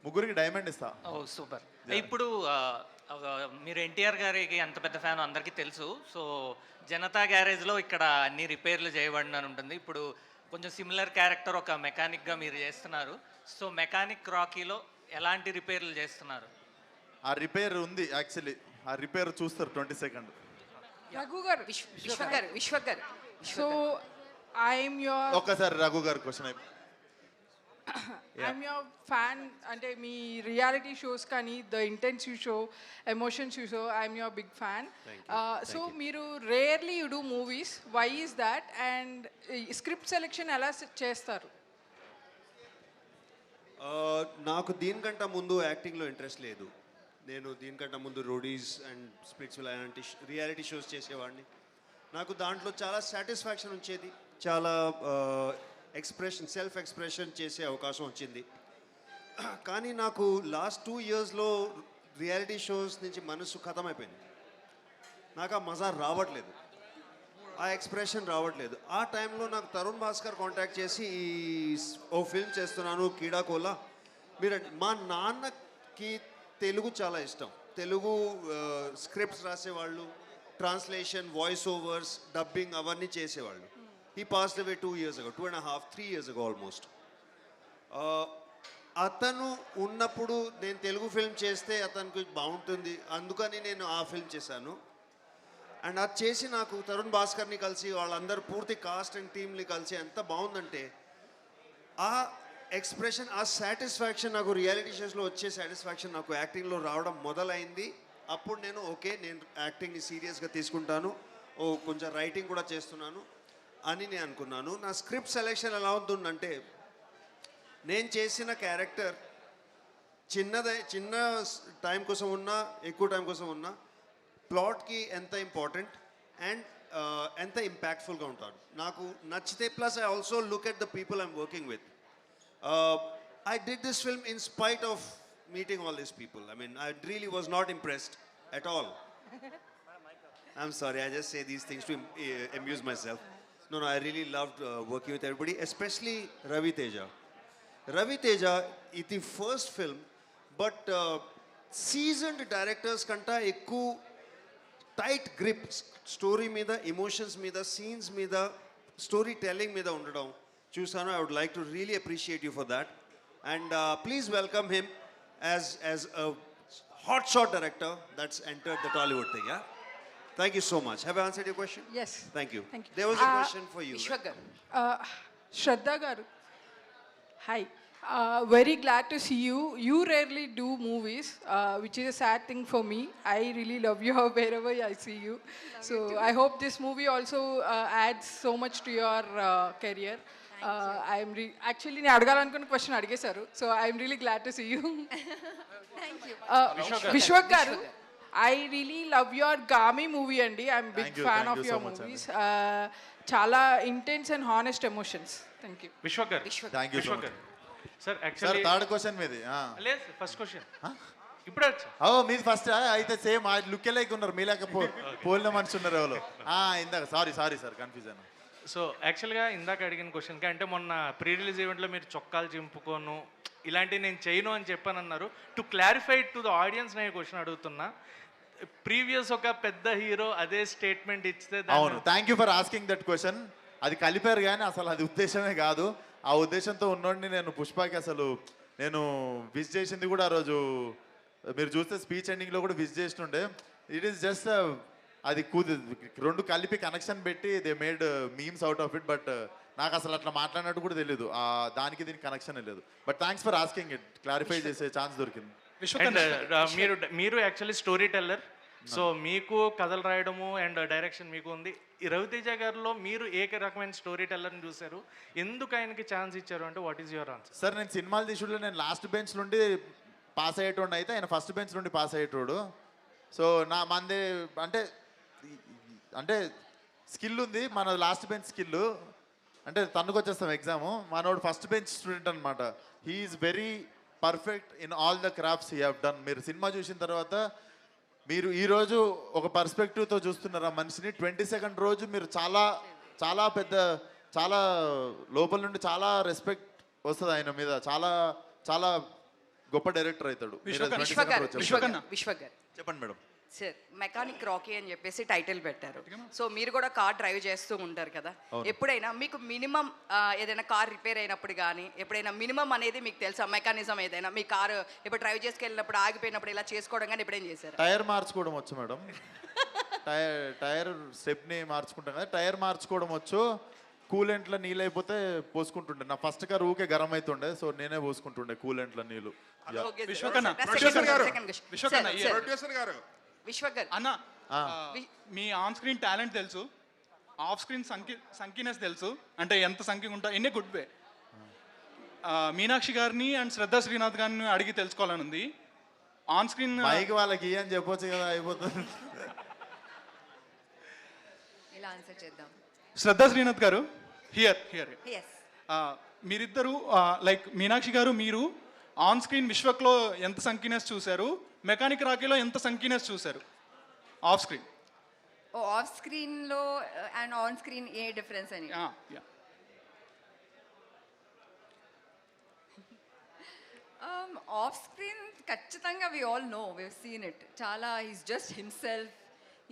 ముగ్గురికి డైమండ్ ఇస్తా. ఓ సూపర్. ఇప్పుడు మీరు ఎన్టీఆర్ గారికి ఎంత పెద్ద ఫ్యాన్ అందరికీ తెలుసు. సో జనతా గ్యారేజ్లో ఇక్కడ అన్ని రిపేర్లు చేయబడిన ఉంటుంది. ఇప్పుడు కొంచెం సిమిలర్ క్యారెక్టర్ ఒక మెకానిక్గా మీరు చేస్తున్నారు. సో మెకానిక్ రాకీలో ఎలాంటి రిపేర్లు చేస్తున్నారు? ఆ రిపేర్ ఉంది యాక్చువల్లీ, ఆ రిపేర్ చూస్తారు 20 సెకండ్. రఘు గారు, విశ్వక్ గారు, సో ఐఎమ్ యువర్ ఒక్కసారి రఘు గారు క్వశ్చన్ ఐఎమ్ యువర్ ఫ్యాన్. అంటే మీ రియాలిటీ షోస్ కానీ the intense you show, emotions you show, I'm your big fan. So మీరు rarely you do movies, why is that? And script selection ఎలా చేస్తారు? నాకు దీనికంటే ముందు యాక్టింగ్లో ఇంట్రెస్ట్ లేదు. నేను దీనికంటే ముందు రోడీస్ అండ్ స్ప్లిట్స్ అలాంటి రియాలిటీ షోస్ చేసేవాడిని. నాకు దాంట్లో చాలా సాటిస్ఫాక్షన్ వచ్చేది, చాలా సెల్ఫ్ ఎక్స్ప్రెషన్ చేసే అవకాశం వచ్చింది. కానీ నాకు లాస్ట్ 2 ఇయర్స్లో రియాలిటీ షోస్ నుంచి మనసు ఖతమైపోయింది. నాకు ఆ మజా రావట్లేదు, ఆ ఎక్స్ప్రెషన్ రావట్లేదు. ఆ టైంలో నాకు తరుణ్ భాస్కర్ కాంటాక్ట్ చేసి ఓ ఫిల్మ్ చేస్తున్నాను కీడాకోలా, మీరు మా నాన్నకి తెలుగు చాలా ఇష్టం. తెలుగు స్క్రిప్ట్స్ రాసేవాళ్ళు, ట్రాన్స్లేషన్, వాయిస్ ఓవర్స్, డబ్బింగ్ అవన్నీ చేసేవాళ్ళు. He passed away 2 years ago, 2.5, 3 years ago almost. అతను ఉన్నప్పుడు నేను తెలుగు ఫిల్మ్ చేస్తే అతనికి బాగుంటుంది, అందుకని నేను ఆ ఫిల్మ్ చేశాను. అండ్ అది చేసి నాకు తరుణ్ భాస్కర్ని కలిసి వాళ్ళందరూ పూర్తి కాస్ట్ అండ్ టీమ్ని కలిసి ఎంత బాగుందంటే ఆ ఎక్స్ప్రెషన్, ఆ సాటిస్ఫాక్షన్, నాకు రియాలిటీ షోస్లో వచ్చే సాటిస్ఫాక్షన్ నాకు యాక్టింగ్లో రావడం మొదలైంది. అప్పుడు నేను నేను యాక్టింగ్ని సీరియస్గా తీసుకుంటాను, కొంచెం రైటింగ్ కూడా చేస్తున్నాను అని నేను అనుకున్నాను. నా స్క్రిప్ట్ సెలెక్షన్ ఎలా ఉంటుందంటే, నేను చేసిన క్యారెక్టర్ చిన్న టైం కోసం ఉన్నా, ఎక్కువ టైం కోసం ఉన్నా, ప్లాట్కి ఎంత ఇంపార్టెంట్ అండ్ ఎంత ఇంపాక్ట్ఫుల్గా ఉంటాడు నాకు నచ్చితే. Plus I also look at the people I'm working with. I did this film in spite of meeting all these people. I mean, I really was not impressed at all. I'm sorry, I just say these things to amuse myself. No, I really loved working with everybody, especially Ravi Teja. Ravi Teja is the first film, but seasoned directors kanta ekku tight grip story meeda, emotions meeda, scenes meeda, storytelling meeda undadam చూసాను. I would like to really appreciate you for that. And please welcome him as a hotshot director that's entered the Tollywood thing. Yeah. Thank you so much. Have I answered your question? Yes. Thank you. Thank you. There was a question for you. Vishwak garu. Shraddha garu. Hi. Very glad to see you. You rarely do movies, which is a sad thing for me. I really love you wherever I see you. So I hope this movie also adds so much to your career. Actually నేను అడగాలనుకున్న question అడిగేశారు. So I'm really glad to see you. Vishwak garu, I really love your Gaami movie అండి. I'm big fan of your movies. చాలా intense and honest emotions. Thank you. Vishwak garu, thank you so much. Sir actually third question మీది. లేదు, first question ఇప్పుడే వచ్చా. మీది first అయితే same look like ఉన్నారు, మీలాక పోలిన మనిషి ఉన్నారు ఎవరు ఇందాక. సారీ సార్ కన్ఫ్యూజ్ అయినా. సో యాక్చువల్గా ఇందాక అడిగిన క్వశ్చన్కి, అంటే మొన్న ప్రీ రిలీజ్ ఈవెంట్లో మీరు చొక్కాలు చింపుకోను ఇలాంటివి నేను చేయను అని చెప్పానన్నారు. To clarify to the audience నేను క్వశ్చన్ అడుగుతున్నా. ప్రీవియస్ ఒక పెద్ద హీరో అదే స్టేట్మెంట్ ఇస్తే. అవును, thank you for asking that question. అది కలిపారు కానీ అసలు అది ఉద్దేశమే కాదు. ఆ ఉద్దేశంతో ఉన్నోడిని నేను పుష్పకి అసలు నేను విజ్ చేసింది కూడా ఆ రోజు మీరు చూస్తే స్పీచ్ ఎండింగ్లో కూడా విజ్ చేస్తుండే. ఇట్ ఈస్ జస్ట్ అది రెండు కలిపి కనెక్షన్ పెట్టి they made memes out of it. But నాకు అసలు అట్లా మాట్లాడినట్టు కూడా తెలియదు. దానికి దీనికి కనెక్షన్ లేదు. But thanks for asking it. Clarify చేసే ఛాన్స్ దొరికింది. మీరు యాక్చువల్లీ స్టోరీ టెల్లర్. సో మీకు కథలు రాయడము అండ్ డైరెక్షన్ మీకు ఉంది. ఈ రవితేజ గారిలో మీరు ఏ రకమైన స్టోరీ టెల్లర్ని చూశారు, ఎందుకు ఆయనకి ఛాన్స్ ఇచ్చారు అంటే what is your answer? Sir నేను సినిమాలు తీసుకుంటే నేను లాస్ట్ బెంచ్ నుండి పాస్ అయ్యేటోడు అయితే ఆయన ఫస్ట్ బెంచ్ నుండి పాస్ అయ్యేటోడు. సో మంది అంటే స్కిల్ ఉంది, మన లాస్ట్ బెంచ్ స్కిల్ అంటే తన్నుకొచ్చేస్తాం ఎగ్జామ్. మనోడు ఫస్ట్ బెంచ్ స్టూడెంట్ అనమాట. He's very perfect in all the crafts he have done. మీరు సినిమా చూసిన తర్వాత మీరు ఈరోజు ఒక పర్స్పెక్టివ్తో చూస్తున్నారు ఆ మనిషిని. 22nd రోజు మీరు చాలా చాలా పెద్ద చాలా లోపల నుండి చాలా రెస్పెక్ట్ వస్తుంది ఆయన మీద. చాలా చాలా గొప్ప డైరెక్టర్ అవుతాడు. చెప్పండి మేడం. సార్ మెకానిక్ రాకీ అని చెప్పేసి టైటిల్ పెట్టారు. సో మీరు కూడా కార్ డ్రైవ్ చేస్తూ ఉంటారు కదా, ఎప్పుడైనా మీకు మినిమం ఏదైనా కార్ రిపేర్ అయినప్పుడు కానీ ఎప్పుడైనా మినిమం అనేది మీకు తెలుసా? మెకానిజం ఏదైనా మీ కారు ఇప్పుడు డ్రైవ్ చేసుకెళ్ళినప్పుడు ఆగిపోయినప్పుడు ఇలా చేసుకోవడం కానీ ఎప్పుడైనా చేశారు? టైర్ మార్చుకోవడం వచ్చు మేడం. టైర్ స్టెప్ని మార్చుకుంటాం కదా, టైర్ మార్చుకోవడం వచ్చు. కూలెంట్లో నీళ్ళు అయిపోతే పోసుకుంటుండే. నా ఫస్ట్ కార్ ఊకే గరం అవుతుండే, సో నేనే పోసుకుంటుండే కూలెంట్లో నీళ్ళు. అన్న మీ ఆన్ స్క్రీన్ టాలెంట్ తెలుసు, ఆఫ్ స్క్రీన్ సంకీనెస్ తెలుసు. అంటే ఎంత సంఖ్య ఉంటా ఎన్ని గుడ్ వే. మీనాక్షి గారిని అండ్ శ్రద్ధా శ్రీనాథ్ గారిని అడిగి తెలుసుకోవాలని ఉంది. ఆన్ స్క్రీన్ మైక్ వాళ్ళకి అని చెప్పొచ్చు కదా, అయిపోతుంది. ఇలా ఆన్సర్ చేద్దాం. శ్రద్ధా శ్రీనాథ్ గారు హియర్ మీరిద్దరు లైక్ మీనాక్షి గారు మీరు ఆన్ స్క్రీన్ విశ్వక్లో ఎంత సంకీనెస్ చూశారు, మెకానిక్ రాకీలో ఎంత సంకీనెస్ చూశారు ఆఫ్ స్క్రీన్? ఆఫ్ స్క్రీన్లో అండ్ ఆన్ స్క్రీన్ ఏ డిఫరెన్స్ అని? ఆఫ్ స్క్రీన్ ఖచ్చితంగా we all know, we have seen it. చాలా is just himself,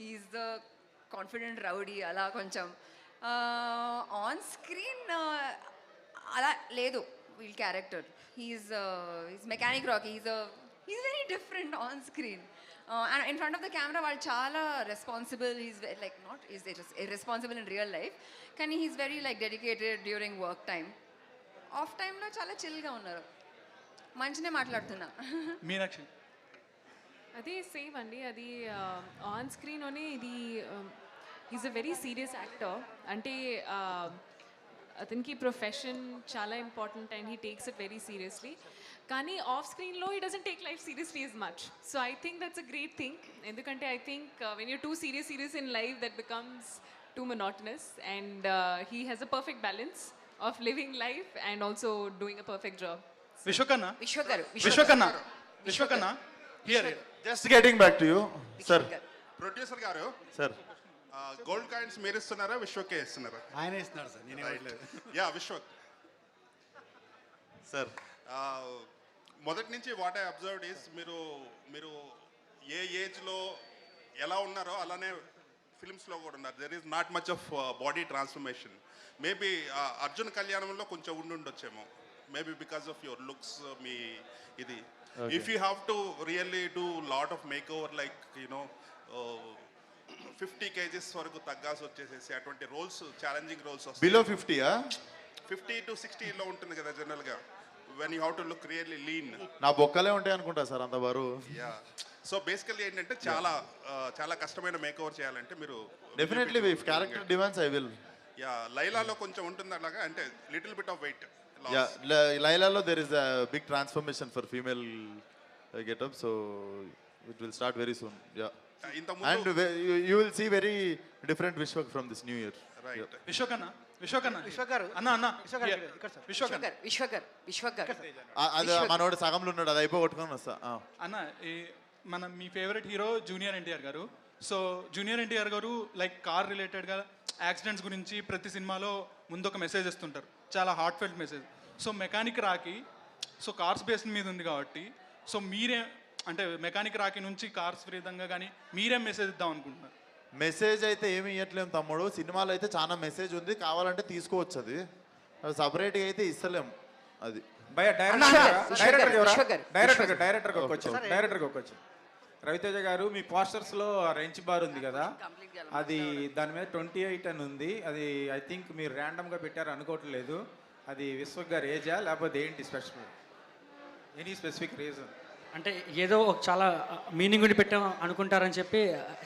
is the confident rowdy అలా కొంచెం. ఆన్ స్క్రీన్ అలా లేదు వీళ్ళ క్యారెక్టర్. He's mechanic Rocky, he's very different on screen. And in front of the camera, వాళ్ళు చాలా responsible. He's like not is irresponsible in real life. కానీ he's very like dedicated during work time. Off time లో చాలా చిల్గా ఉన్నారు. మంచినే మాట్లాడుతున్నా. మీనాక్షి అదే same అండి. అది ఆన్ స్క్రీన్లోనే ఇది is a very serious actor. అంటే అతనికి ప్రొఫెషన్ చాలా important and he takes it very seriously. కానీ ఆఫ్ స్క్రీన్లో he doesn't take life seriously as much. So I think that's a great thing. ఎందుకంటే I think when you too serious in life that becomes too monotonous, and he has a perfect balance of living life and also doing a perfect job. విశ్వకన్నా here just getting back to you sir. Producer గారు sir gold coins మీరు ఇస్తున్నారా విశ్వకే ఇస్తున్నారా? ఆయన ఇస్తున్నారు sir, నేను ఇవ్వట్లేదు. Yeah Vishwak sir మొదటి నుంచి వాట్ ఐ అబ్జర్వ్డ్ ఈస్ మీరు ఏ ఏజ్లో ఎలా ఉన్నారో అలానే ఫిల్మ్స్లో కూడా ఉన్నారు. There is not much of body transformation. Maybe Arjun కళ్యాణంలో కొంచెం ఉండొచ్చేమో, maybe because of your looks. మీ ఇది if you have to really do lot of make over like you know 50 kgs వరకు తగ్గాల్సి వచ్చేసేసి అటువంటి రోల్స్, ఛాలెంజింగ్ రోల్స్ వస్తాయి. బిలో 50 50 to 60 లో ఉంటుంది కదా జనరల్గా. When you have to look really lean. నా బొక్కలే ఉంటాయి అనుకుంటా సార్ అంత బరువు. యా సో బేసికల్లీ ఏంటంటే చాలా చాలా కష్టమైన మేక్ ఓవర్ చేయాలంటే మీరు definitely if character demands I will. Yeah లైలాలో కొంచెం ఉంటుంది అలాగా, అంటే little bit of weight. Yeah లైలాలో there is a big transformation for female getup, so it will start very soon. Yeah and you will see very different Vishwak from this new year. Right. విశ్వకన్నా అది మనోడు సగంలో ఉన్నాడు, అది అయిపో కొట్టుకొని వస్తా. అన్న మీ ఫేవరెట్ హీరో జూనియర్ ఎన్టీఆర్ గారు. సో జూనియర్ ఎన్టీఆర్ గారు లైక్ కార్ రిలేటెడ్గా యాక్సిడెంట్స్ గురించి ప్రతి సినిమాలో ముందు ఒక మెసేజ్ ఇస్తుంటారు, చాలా heart felt message. So mechanic Rocky so cars based మీద ఉంది కాబట్టి, సో మీరే అంటే మెకానిక్ రాకీ నుంచి కార్స్ విధంగా కానీ మీరేం మెసేజ్ ఇద్దాం అనుకుంటున్నారు? మెసేజ్ అయితే ఏమి ఇవ్వట్లేము తమ్ముడు. సినిమాలో అయితే చాలా మెసేజ్ ఉంది, కావాలంటే తీసుకోవచ్చు. అది సపరేట్గా అయితే ఇస్తలేము. అది డైరెక్టర్ ఒక్కొచ్చు రవితేజ గారు మీ పోస్టర్స్లో రెంచ్ బార్ ఉంది కదా, అది దాని మీద 28 అని ఉంది. అది ఐ థింక్ మీరు ర్యాండమ్గా పెట్టారు అనుకోవట్లేదు. అది విశ్వక్ గారు ఏజా లేకపోతే ఏంటి స్పెషల్, ఎనీ స్పెసిఫిక్ రీజన్? అంటే ఏదో ఒక చాలా మీనింగ్ ఉండి పెట్టాం అనుకుంటారని చెప్పి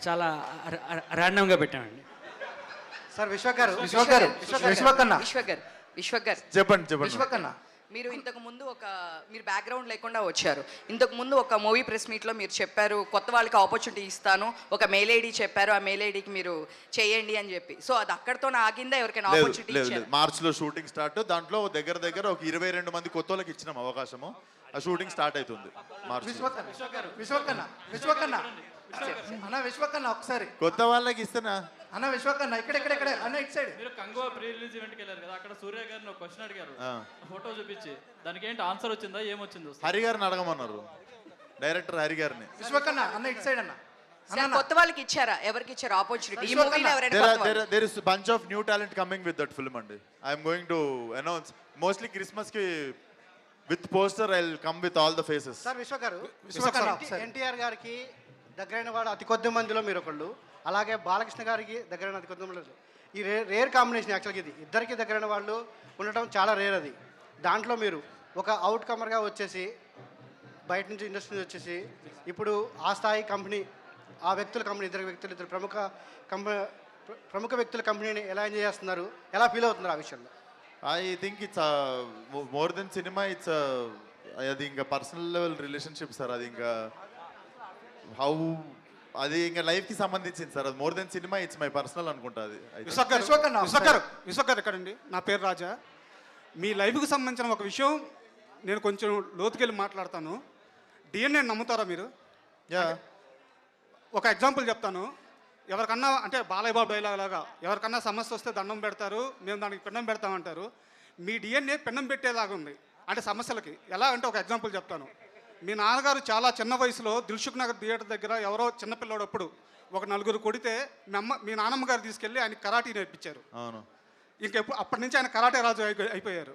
చాలా ర్యాండమ్గా పెట్టామండి. సార్ విశ్వక్ గారు చెప్పండి. విశ్వకన్న, మీరు ఇంతకు ముందు మీరు బ్యాక్గ్రౌండ్ లేకుండా వచ్చారు. ఇంతకు ముందు ఒక మూవీ ప్రెస్ మీట్లో మీరు చెప్పారు, కొత్త వాళ్ళకి ఆపర్చునిటీ ఇస్తాను, ఒక మెయిల్ ఐడి చెప్పారు, ఆ మెయిల్ ఐడికి మీరు చేయండి అని చెప్పి. సో అది అక్కడితో ఆగిందా, ఎవరికైనా ఆపర్చునిటీ ఇచ్చారు? మార్చ్లో షూటింగ్ స్టార్ట్. దాంట్లో దగ్గర ఒక 22 మంది కొత్త వాళ్ళకి ఇచ్చినాం అవకాశము. ఆ షూటింగ్ స్టార్ట్ అవుతుంది మార్చ్. విశ్వకన్న ఒకసారి కొత్త వాళ్ళకి ఇస్తున్నా అన్న. విశ్వకన్న ఇక్కడ అన్న ఇటు సైడ్. మీరు కంగువా ప్రీ రిలీజ్ ఈవెంట్కి వెళ్ళారు కదా, అక్కడ సూర్య గారిని ఒక క్వశ్చన్ అడిగారు, ఫోటో చూపించి దానికి ఏంటి ఆన్సర్ వచ్చిందా, ఏమొచ్చిందో? హరి గారిని అడగమన్నారు, డైరెక్టర్ హరి గారిని. విశ్వకన్న అన్న ఇటు సైడ్ అన్న. సార్ కొత్త వాళ్ళకి ఇచ్చారా, ఎవరికి ఇచ్చారు ఆపర్చునిటీ? ఈ మూవీలో ఎవరైనా there is bunch of new talent coming with that film అండి. I am going to announce mostly Christmas కి with poster I'll come with all the faces. Sir విశ్వకన్న ఎన్టీఆర్ గారికి దగ్గరైన వాడు అతి కొద్ది మందిలో మీరు ఒకళ్ళు, అలాగే బాలకృష్ణ గారికి దగ్గరైన అతి కొద్ది మందిలో. ఈ రేర్ కాంబినేషన్ యాక్చువల్గా ఇది ఇద్దరికి దగ్గరైన వాళ్ళు ఉండటం చాలా రేర్. అది దాంట్లో మీరు ఒక అవుట్ కమర్గా వచ్చేసి బయట నుంచి ఇండస్ట్రీ నుంచి వచ్చేసి ఇప్పుడు ఆ స్థాయి కంపెనీ, ఆ వ్యక్తుల కంపెనీ, ఇద్దరు ప్రముఖ వ్యక్తుల కంపెనీని ఎలా ఎంజాయ్ చేస్తున్నారు, ఎలా ఫీల్ అవుతున్నారు ఆ విషయంలో? I think it's more than cinema. It's అది ఇంకా పర్సనల్ లెవెల్ రిలేషన్షిప్ సార్. అది ఇంకా అది ఇంకా లైఫ్కి సంబంధించింది సార్. అది more than cinema, it's my personal అనుకుంటా. అది విశ్వక్ గారు ఎక్కడండి? నా పేరు రాజా. మీ లైఫ్కి సంబంధించిన ఒక విషయం నేను కొంచెం లోతుకెళ్ళి మాట్లాడతాను. డిఎన్ఏ నమ్ముతారా మీరు? ఒక ఎగ్జాంపుల్ చెప్తాను. ఎవరికన్నా అంటే బాలయ్య బాబు డైలాగ్ లాగా ఎవరికన్నా సమస్య వస్తే దండం పెడతారు, మేము దానికి పిండం పెడతామంటారు. మీ డిఎన్ఏ పిండం పెట్టేలాగా ఉంది అంటే సమస్యలకి. ఎలా అంటే ఒక ఎగ్జాంపుల్ చెప్తాను. మీ నాన్నగారు చాలా చిన్న వయసులో దిల్సుఖ్ నగర్ థియేటర్ దగ్గర ఎవరో చిన్నపిల్లాడు అప్పుడు ఒక 4 కొడితే మీ నాన్నమ్మ గారు తీసుకెళ్ళి ఆయన కరాటీ నేర్పించారు. అప్పటి నుంచి ఆయన కరాటే రాజు అయిపోయారు.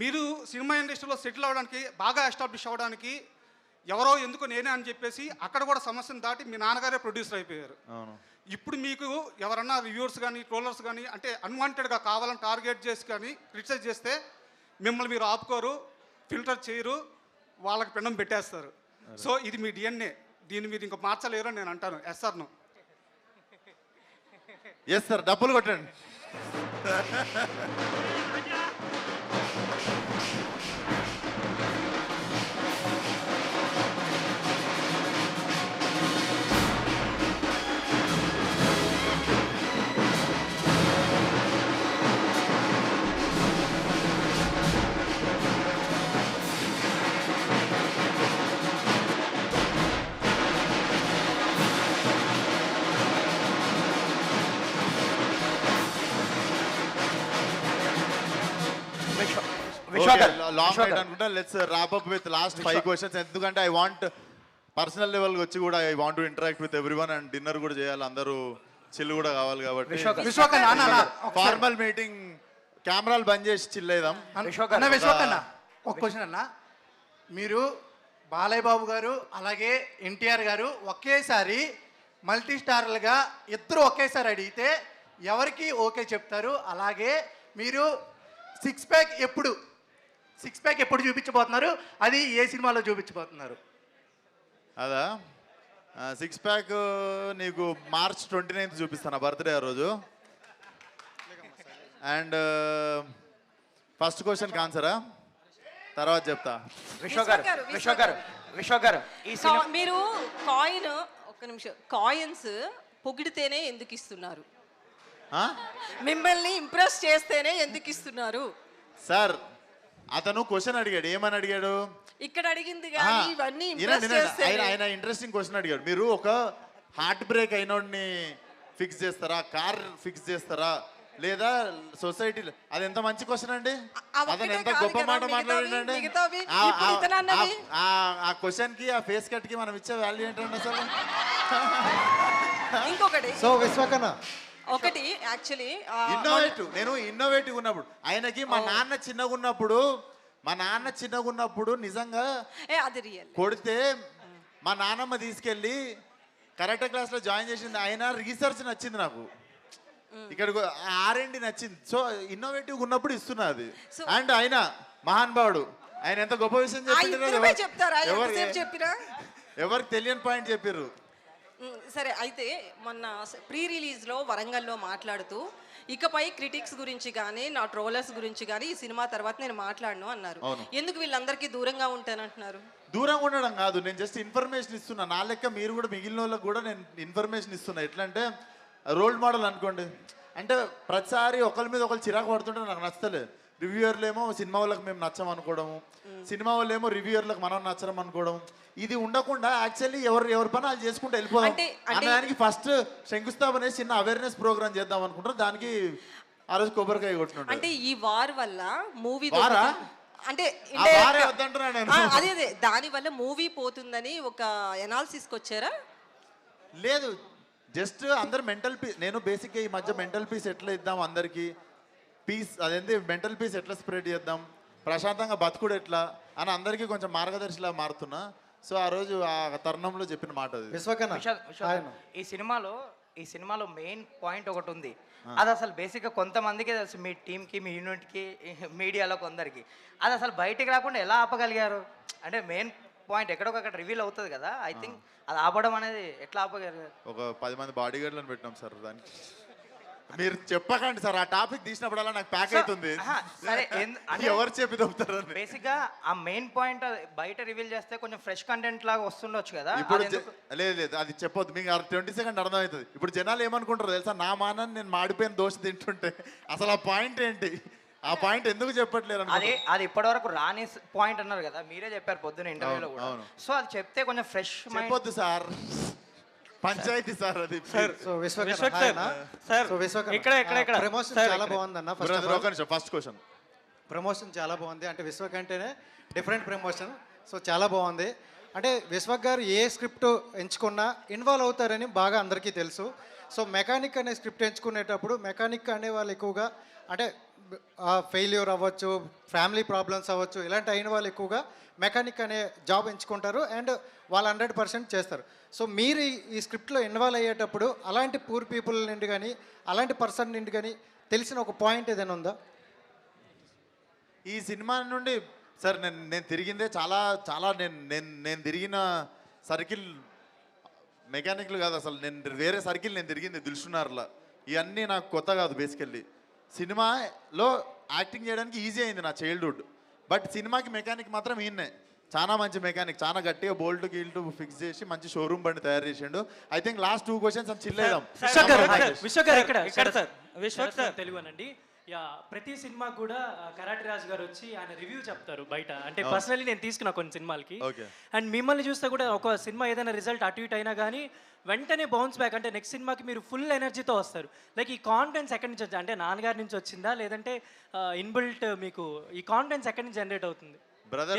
మీరు సినిమా ఇండస్ట్రీలో సెటిల్ అవ్వడానికి, బాగా ఎస్టాబ్లిష్ అవ్వడానికి ఎవరో ఎందుకు నేనే అని చెప్పేసి అక్కడ కూడా సమస్యను దాటి మీ నాన్నగారే ప్రొడ్యూసర్ అయిపోయారు. ఇప్పుడు మీకు ఎవరన్నా రివ్యూవర్స్ కానీ ట్రోలర్స్ కానీ అంటే అన్వాంటెడ్గా కావాలని టార్గెట్ చేసి కానీ క్రిటిసైజ్ చేస్తే మిమ్మల్ని మీరు ఆపుకోరు, ఫిల్టర్ చేయరు, వాళ్ళకి పిండం పెట్టేస్తారు. సో ఇది మీ డిఎన్ఏ, దీన్ని మీరు ఇంకా మార్చలేరు అని నేను అంటాను. Yes sir? No? Yes sir. డబ్బులు కొట్టండి. లాంగ్ నైట్ అనుకుంటా. Let's wrap up with last 5 questions. ఎందుకంటే ఐ వాంట్ పర్సనల్ లెవెల్ వచ్చి కూడా I want to interact with everyone and dinner కూడా చేయాలి, అందరూ చిల్ కూడా కావాలి కాబట్టి ఫార్మల్ మీటింగ్ కెమెరాలు బంద్ చేసి చిల్లేదాం. విశ్వకన్న ఒక క్వశ్చన్ అన్న. మీరు బాలయ్య బాబు గారు అలాగే ఎన్టీఆర్ గారు ఒకేసారి మల్టీ స్టార్లుగా ఇద్దరు ఒకేసారి అడిగితే ఎవరికి ఓకే చెప్తారు? అలాగే మీరు సిక్స్ ప్యాక్ ఎప్పుడు చూపించబోతున్నారు, అది ఏ సినిమాలో చూపించబోతున్నారు? అదా, 6 ప్యాక్ నీకు March 29th చూపిస్తాను, బర్త్డే ఆ రోజు. అండ్ ఫస్ట్ క్వశ్చన్కి ఆన్సరా తర్వాత చెప్తా. విశ్వక్ గారు మీరు కాయిన్, ఒక్క నిమిషం, కాయిన్స్ పొగిడితేనే ఎందుకు ఇస్తున్నారు? మిమ్మల్ని ఇంప్రెస్ చేస్తేనే ఎందుకు ఇస్తున్నారు? సార్ అతను క్వశ్చన్ అడిగాడు, ఏమని అడిగాడు? ఇక్కడ అడిగింది కానీ ఇవన్నీ ఇంప్రెస్ చేస్తే ఆయన ఇంట్రెస్టింగ్ క్వశ్చన్ అడిగాడు. మీరు ఒక హార్ట్ బ్రేక్ అయినోడిని ఫిక్స్ చేస్తారా, కార్ ఫిక్స్ చేస్తారా, లేదా సొసైటీలో? అది ఎంత మంచి క్వశ్చన్ అండి, అతను ఎంత గొప్ప మాట మాట్లాడండి. ఆ క్వశ్చన్ కి, ఆ ఫేస్ కట్ కి మనం ఇచ్చే వాల్యూ ఏంటండి అసలు? ఇంకొకటి సో విశ్వకన్న ఒకటి యాక్చువల్లీ నేను ఇన్నోవేటివ్ ఉన్నప్పుడు ఆయనకి మా నాన్న చిన్నగా ఉన్నప్పుడు నిజంగా అది రియల్ కొడితే మా నాన్నమ్మ తీసుకెళ్ళి కరాటే క్లాస్లో జాయిన్ చేసింది. ఆయన రీసెర్చ్ నచ్చింది నాకు, ఇక్కడ R&D నచ్చింది. సో ఇన్నోవేటివ్గా ఉన్నప్పుడు ఇస్తున్నా అది. అండ్ ఆయన మహానుభావుడు, ఆయన ఎంత గొప్ప విషయం చెప్తారా చెప్పారు, ఎవరికి తెలియని పాయింట్ చెప్పారు. సరే, అయితే మొన్న ప్రీ రిలీజ్లో వరంగల్లో మాట్లాడుతూ ఇకపై క్రిటిక్స్ గురించి కానీ నా ట్రోలర్స్ గురించి కానీ ఈ సినిమా తర్వాత నేను మాట్లాడను అన్నారు. ఎందుకు వీళ్ళందరికీ దూరంగా ఉంటానంటున్నారు? దూరంగా ఉండడం కాదు, నేను జస్ట్ ఇన్ఫర్మేషన్ ఇస్తున్నా. నా లెక్క మీరు కూడా మిగిలిన వాళ్ళకి కూడా నేను ఇన్ఫర్మేషన్ ఇస్తున్నా. ఎట్లా అంటే రోల్ మోడల్ అనుకోండి. అంటే ప్రతిసారి ఒకరి మీద ఒకరు చిరాకు పడుతుంటే నాకు నచ్చలేదు. రివ్యూయర్లు ఏమో సినిమా వాళ్ళకి మేము నచ్చం అనుకోవడము, సినిమా వాళ్ళు ఏమో రివ్యూయర్లకు మనం నచ్చడం అనుకోవడం, ఇది ఉండకుండా యాక్చువల్లీ ఎవరి పని వాళ్ళు చేసుకుంటూ వెళ్ళిపోదాం అన్న దానికి ఫస్ట్ శంకుస్థాపన చిన్న అవేర్నెస్ ప్రోగ్రామ్ చేద్దాం అనుకుంటారు. దానికి ఆ రోజు కొబ్బరికాయ కొట్టినట్టు. అంటే ఈ వార్ వల్ల మూవీ అంటే అదే దాని వల్ల మూవీ పోతుందని ఒక ఎనాలిసిస్కి వచ్చారా? లేదు, జస్ట్ అందరు మెంటల్ పీస్. నేను బేసిక్గా ఈ మధ్య మెంటల్ పీస్ ఎట్లా ఇద్దాం అందరికీ, పీస్ అదేంటి మెంటల్ పీస్ ఎట్లా స్ప్రెడ్ చేద్దాం, ప్రశాంతంగా బతుకుడు ఎట్లా అని అందరికీ కొంచెం మార్గదర్శిలా మారుతున్నా. సో ఆ రోజు ఆ తరుణంలో చెప్పిన మాట అది. ఈ సినిమాలో మెయిన్ పాయింట్ ఒకటి ఉంది. అది అసలు బేసిక్గా కొంతమందికి తెలుసు, మీ టీంకి, మీ యూనిట్కి, మీడియాలో కొందరికి. అది అసలు బయటికి రాకుండా ఎలా ఆపగలిగారు? అంటే మెయిన్ పాయింట్ ఎక్కడొకక్కడ రివీల్ అవుతుంది కదా. ఐ థింక్ అది ఆపడం అనేది ఎట్లా ఆపగలిగారు? ఒక 10 మంది బాడీ గార్డ్లను పెట్టినాం సార్. దానికి మీరు చెప్పకండి సార్, ఆ టాపిక్ తీసినప్పుడల్లా నాకు ప్యాక్ అవుతుంది. సరే, ఎవరు చెప్పి తప్పుతారు? బేసిక్గా ఆ మెయిన్ పాయింట్ బయట రివీల్ చేస్తే కొంచెం ఫ్రెష్ కంటెంట్ లాగా వస్తుండొచ్చు కదా. ఇప్పుడు లేదు అది చెప్పొద్దు, మీకు 20 సెకండ్ అర్థమవుతుంది. ఇప్పుడు జనాలు ఏమనుకుంటారు తెలుసా, నా మానాన్ని నేను మాడిపోయిన దోశ తింటుంటే అసలు ఆ పాయింట్ ఏంటి, ఆ పాయింట్ ఎందుకు చెప్పట్లేరు? అది ఇప్పటివరకు రాని పాయింట్ అన్నారు కదా, మీరే చెప్పారు పొద్దున ఇంటర్వ్యూలో కూడా. సో అది చెప్తే కొంచెం ఫ్రెష్ చెప్పొద్దు సార్, పంచాయతీ సార్ అది. ప్రమోషన్ చాలా బాగుందన్న. ఫస్ట్ క్వశ్చన్, ప్రమోషన్ చాలా బాగుంది. అంటే విశ్వక్ అంటేనే డిఫరెంట్ ప్రమోషన్. సో చాలా బాగుంది. అంటే విశ్వక్ గారు ఏ స్క్రిప్ట్ ఎంచుకున్నా ఇన్వాల్వ్ అవుతారని బాగా అందరికీ తెలుసు. సో మెకానిక్ అనే స్క్రిప్ట్ ఎంచుకునేటప్పుడు మెకానిక్ అనే వాళ్ళు ఎక్కువగా అంటే ఫెయిల్యూర్ అవ్వచ్చు, ఫ్యామిలీ ప్రాబ్లమ్స్ అవ్వచ్చు, ఇలాంటి అయిన వాళ్ళు ఎక్కువగా మెకానిక్ అనే జాబ్ ఎంచుకుంటారు అండ్ వాళ్ళు 100% చేస్తారు. సో మీరు ఈ స్క్రిప్ట్లో ఇన్వాల్వ్ అయ్యేటప్పుడు అలాంటి పూర్ పీపుల్ నుండి కానీ అలాంటి పర్సన్ నుండి కానీ తెలిసిన ఒక పాయింట్ ఏదైనా ఉందా? ఈ సినిమా నుండి సార్ నేను తిరిగిందే చాలా నేను తిరిగిన సర్కిల్ మెకానిక్లు కాదు అసలు. నేను వేరే సర్కిల్ నేను తిరిగింది దిల్షునార్లా. ఇవన్నీ నాకు కొత్త కాదు. బేసికల్లీ సినిమాలో యాక్టింగ్ చేయడానికి ఈజీ అయింది నా చైల్డ్హుడ్. బట్ సినిమాకి మెకానిక్ మాత్రం ఈయన్నే. చాలా మంచి మెకానిక్, చాలా గట్టిగా బోల్ట్ గీల్ట్ ఫిక్స్ చేసి మంచి షోరూమ్ బండి తయారు చేసిండు. ఐ థింక్ లాస్ట్ 2 క్వశ్చన్స్ అని చిల్లేదాం. విశ్వక్ సార్ తెలుగునండి. యా, ప్రతి సినిమా కూడా కరాటే రాజు గారు వచ్చి ఆయన రివ్యూ చెప్తారు బయట. అంటే పర్సనలీ నేను తీసుకున్నా కొన్ని సినిమాలకి. అండ్ మిమ్మల్ని చూస్తే కూడా ఒక సినిమా ఏదైనా రిజల్ట్ అటు ఇటు అయినా కానీ వెంటనే బౌన్స్ బ్యాక్, అంటే నెక్స్ట్ సినిమాకి మీరు ఫుల్ ఎనర్జీతో వస్తారు. లైక్ ఈ కాన్ఫిడెన్స్ ఎక్కడి నుంచి వచ్చింది? అంటే నాన్నగారి నుంచి వచ్చిందా, లేదంటే ఇన్బిల్ట్ మీకు ఈ కాన్ఫిడెన్స్ ఎక్కడి నుంచి జనరేట్ అవుతుంది?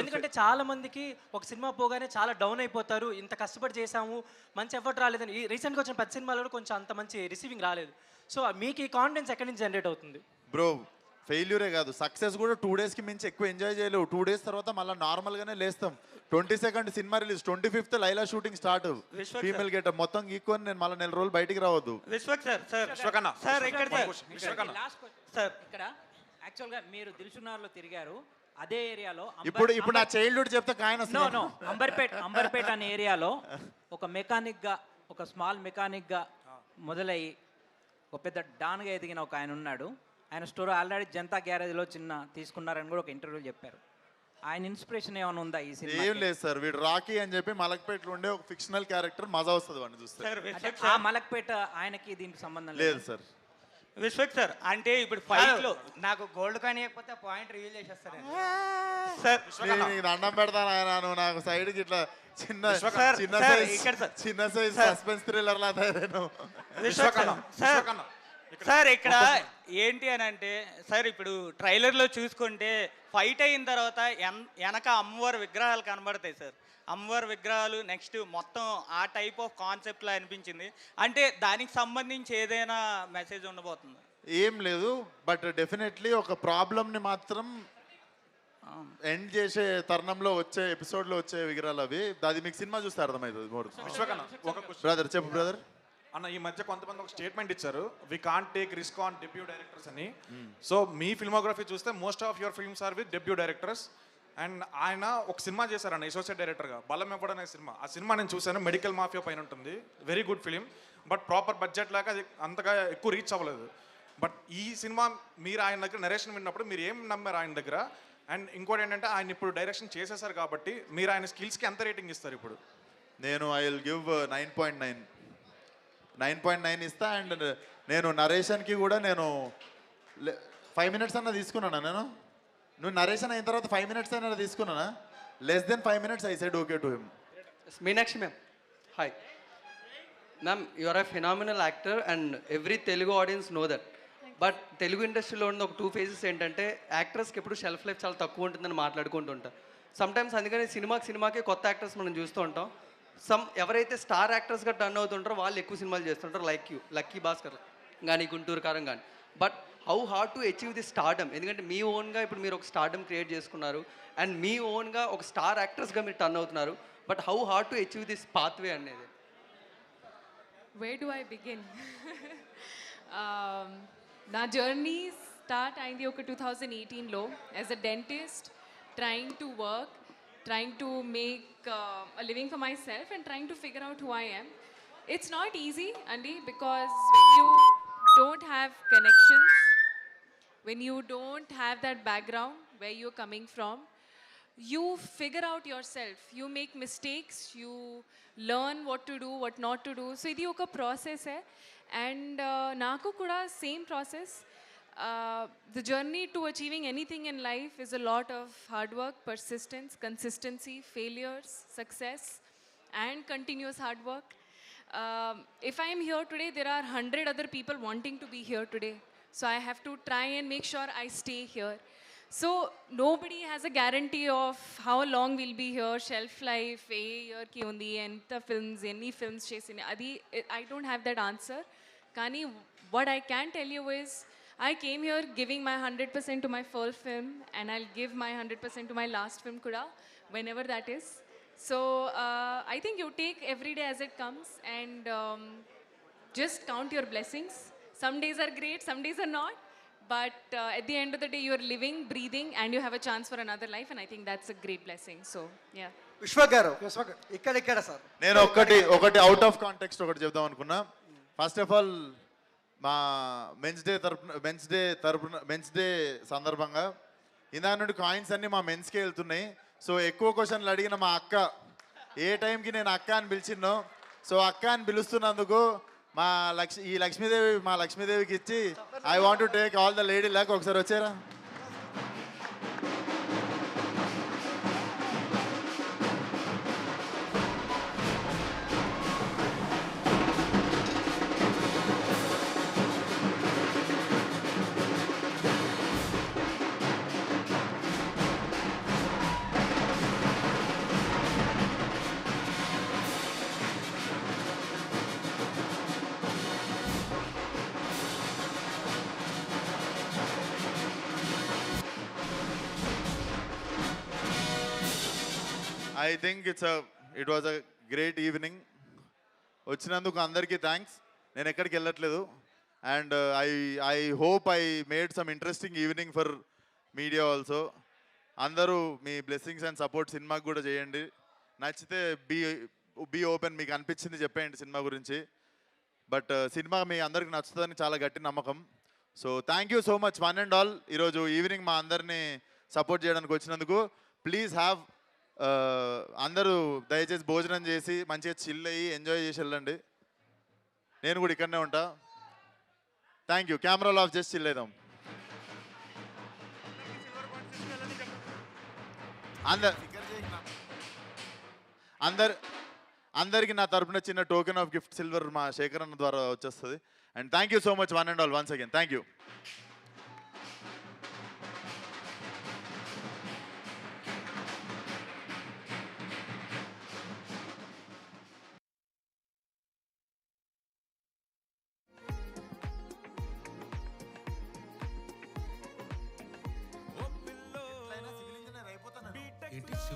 ఎందుకంటే చాలా మందికి ఒక సినిమా పోగానే చాలా డౌన్ అయిపోతారు. ఇంత కష్టపడి చేసాము, మంచి ఎఫర్ట్ రాలేదని. ఈ రీసెంట్గా వచ్చిన 10 సినిమాలలో కొంచెం అంత మంచి రిసీవింగ్ రాలేదు. సో మీకు ఈ కాన్ఫిడెన్స్ ఎక్కడి నుంచి జనరేట్ అవుతుంది? బ్రో, ఫెయిల్యూరే కాదు, సక్సెస్ కూడా 2 డేస్కి మించి ఎక్కువ ఎంజాయ్ చేయలేవు. 2 డేస్ తర్వాత మళ్ళీ నార్మల్గానే లేస్తాం. 22nd cinema release, 25th Laila shooting start. Female getup మొత్తం గీక్కొని నేను మళ్ళీ 4 రోజులు బయటికి రావద్దు. ఇక్కడ యాక్చువల్గా మీరు దిల్సునార్లో తిరిగారు, అదే ఏరియాలో ఇప్పుడు నా చైల్డ్హుడ్ చెప్తే కాయన అంబర్పేట అనే ఏరియాలో ఒక మెకానిక్గా, ఒక స్మాల్ మెకానిక్గా మొదలయ్యి ఒక పెద్ద డాన్గా ఎదిగిన ఒక ఆయన ఉన్నాడు. ఆయన స్టోర్ ఆల్రెడీ జనతా గ్యారేజ్లో చిన్న తీసుకున్నారని కూడా ఒక ఇంటర్వ్యూలో చెప్పారు. ఆయన ఇన్స్పిరేషన్ ఏమైనా ఉందా ఈ సినిమా? ఏం లేదు సార్, వీడు రాకీ అని చెప్పి మలక్పేటలో ఉండే ఒక ఫిక్షనల్ క్యారెక్టర్, మజా వస్తుంది వాడిని చూస్తే. ఆ మలక్పేట ఆయనకి దీనికి సంబంధం లేదు సార్. విశ్వక్ సార్, అంటే ఇప్పుడు ఫైట్ లో నాకు గోల్డ్ కాయిన్ ఇవ్వకపోతే పాయింట్ రివీల్ చేసేస్తారు సార్. నీకు దండం పెడతాను ఆయన, నువ్వు నాకు సైడ్కి ఇట్లా చిన్న సైజ్ సస్పెన్స్ థ్రిల్లర్ లా తయారైన. సార్ ఇక్కడ ఏంటి అని అంటే సార్, ఇప్పుడు ట్రైలర్లో చూసుకుంటే ఫైట్ అయిన తర్వాత వెనక అమ్మవారి విగ్రహాలు కనబడతాయి సార్. అమ్మవారి విగ్రహాలు నెక్స్ట్ మొత్తం ఆ టైప్ ఆఫ్ కాన్సెప్ట్లో అనిపించింది. అంటే దానికి సంబంధించి ఏదైనా మెసేజ్ ఉండబోతుంది? ఏం లేదు, బట్ డెఫినెట్లీ ఒక ప్రాబ్లమ్ని మాత్రం ఎండ్ చేసే తరుణంలో వచ్చే ఎపిసోడ్లో వచ్చే విగ్రహాలు అవి. అది మీకు సినిమా చూస్తే అర్థమవుతుంది మోర్. విశ్వకన్న ఒక క్వశ్చన్. బ్రదర్ చెప్పు బ్రదర్. అన్న ఈ మధ్య కొంతమంది ఒక స్టేట్మెంట్ ఇచ్చారు, we can't take risk on debut directors అని. సో మీ ఫిల్మోగ్రఫీ చూస్తే most of your films are with debut directors. And ఆయన ఒక సినిమా చేశారన్న అసోసియేట్ డైరెక్టర్గా, బలం ఇవ్వడం అనే సినిమా. ఆ సినిమా నేను చూశాను, మెడికల్ మాఫియా పైన ఉంటుంది, very good film. But proper budget లాగా అది అంతగా ఎక్కువ రీచ్ అవ్వలేదు. బట్ ఈ సినిమా మీరు ఆయన దగ్గర నరేషన్ విన్నప్పుడు మీరు ఏం నమ్మారు ఆయన దగ్గర? అండ్ ఇంకోటి ఏంటంటే ఆయన ఇప్పుడు డైరెక్షన్ చేసేసారు కాబట్టి మీరు ఆయన స్కిల్స్కి ఎంత రేటింగ్ ఇస్తారు ఇప్పుడు? నేను ఐ విల్ గివ్ 9.9 ఇస్తా. అండ్ నేను నరేషన్కి కూడా నేను 5 minutes అన్న తీసుకున్నానా? నువ్వు నరేషన్ అయిన తర్వాత 5 minutes అయినా తీసుకున్నానా? Less than 5 minutes I said okay to him. Meenakshi ma'am, hi ma'am. You are a phenomenal actor and every Telugu audience know that. But Telugu ఇండస్ట్రీలో ఉన్న ఒక 2 phases ఏంటంటే యాక్టర్స్కి ఎప్పుడు షెల్ఫ్ లైఫ్ చాలా తక్కువ ఉంటుందని మాట్లాడుకుంటూ ఉంటాం. సమ్టైమ్స్ అందుకని సినిమాకి కొత్త యాక్టర్స్ మనం చూస్తూ ఉంటాం. ఎవరైతే స్టార్ యాక్టర్స్గా టర్న్ అవుతుంటారో వాళ్ళు ఎక్కువ సినిమాలు చేస్తుంటారు, లైక్ యూ, లక్కీ భాస్కర్ కానీ, గుంటూరు కారం కానీ. But how hard to achieve the stardom? ఎందుకంటే మీ ఓన్గా ఇప్పుడు మీరు ఒక స్టార్డమ్ క్రియేట్ చేసుకున్నారు అండ్ మీ ఓన్గా ఒక స్టార్ యాక్టర్స్గా మీరు టర్న్ అవుతున్నారు. But how hard to achieve this pathway అనేది? Where do I begin? నా జర్నీ స్టార్ట్ అయింది ఒక 2018లో as a dentist, trying to work, trying to make a living for myself and trying to figure out who I am. It's not easy, Andy, because when you don't have connections, when you don't have that background where you're coming from, you figure out yourself. You make mistakes, you learn what to do, what not to do. So idi oka process hai, and naku kuda same process. The journey to achieving anything in life is a lot of hard work, persistence, consistency, failures, success, and continuous hard work. If I am here today, there are 100 other people wanting to be here today. So I have to try and make sure I stay here. So nobody has a guarantee of how long we'll be here, shelf life, a year ki undi, enta films, any films chesini. Adi, I don't have that answer. Kani, what I can tell you is, I came here giving my 100% to my first film, and I'll give my 100% to my last film kuda, whenever that is. So I think you take every day as it comes, and just count your blessings. Some days are great, some days are not, but at the end of the day, you are living, breathing, and you have a chance for another life, and I think that's a great blessing. So yeah. Vishwak గారు ఇక్కడ sir నేను ఒకటి out of context ఒకటి చెప్దాం అనుకున్నా. First of all మా men's day సందర్భంగా ఇందా నుండి కాయిన్స్ అన్నీ మా మెన్స్కే వెళ్తున్నాయి. సో ఎక్కువ క్వశ్చన్లు అడిగిన మా అక్క ఏ టైంకి నేను అక్క అని పిలిచిన్నో, సో అక్క అని పిలుస్తున్నందుకు ఈ లక్ష్మీదేవికి ఇచ్చి I want to take all the lady luck. ఒకసారి వచ్చారా? I think it was a great evening. వచ్చినందుకు అందరికీ థ్యాంక్స్. నేను ఎక్కడికి వెళ్ళట్లేదు. And I hope I made some interesting evening for media also. అందరూ మీ బ్లెస్సింగ్స్ అండ్ సపోర్ట్ సినిమాకి కూడా చేయండి. నచ్చితే బీ ఓపెన్, మీకు అనిపించింది చెప్పేయండి సినిమా గురించి. బట్ సినిమా మీ అందరికి నచ్చుతుందని చాలా గట్టి నమ్మకం. So thank you so much one and all. ఈరోజు ఈవినింగ్ మా అందరినీ సపోర్ట్ చేయడానికి వచ్చినందుకు. ప్లీజ్ హ్యావ్ అందరూ దయచేసి భోజనం చేసి మంచిగా చిల్ అయ్యి ఎంజాయ్ చేసి వెళ్ళండి. నేను కూడా ఇక్కడనే ఉంటా. Thank you. కెమెరాలు ఆఫ్ చేసి చిల్ అవుదాం. అందరికి నా తరపున చిన్న టోకెన్ ఆఫ్ గిఫ్ట్ సిల్వర్ మా శేఖర్ అన్న ద్వారా వచ్చేస్తుంది. And thank you so much one and all once again. Thank you.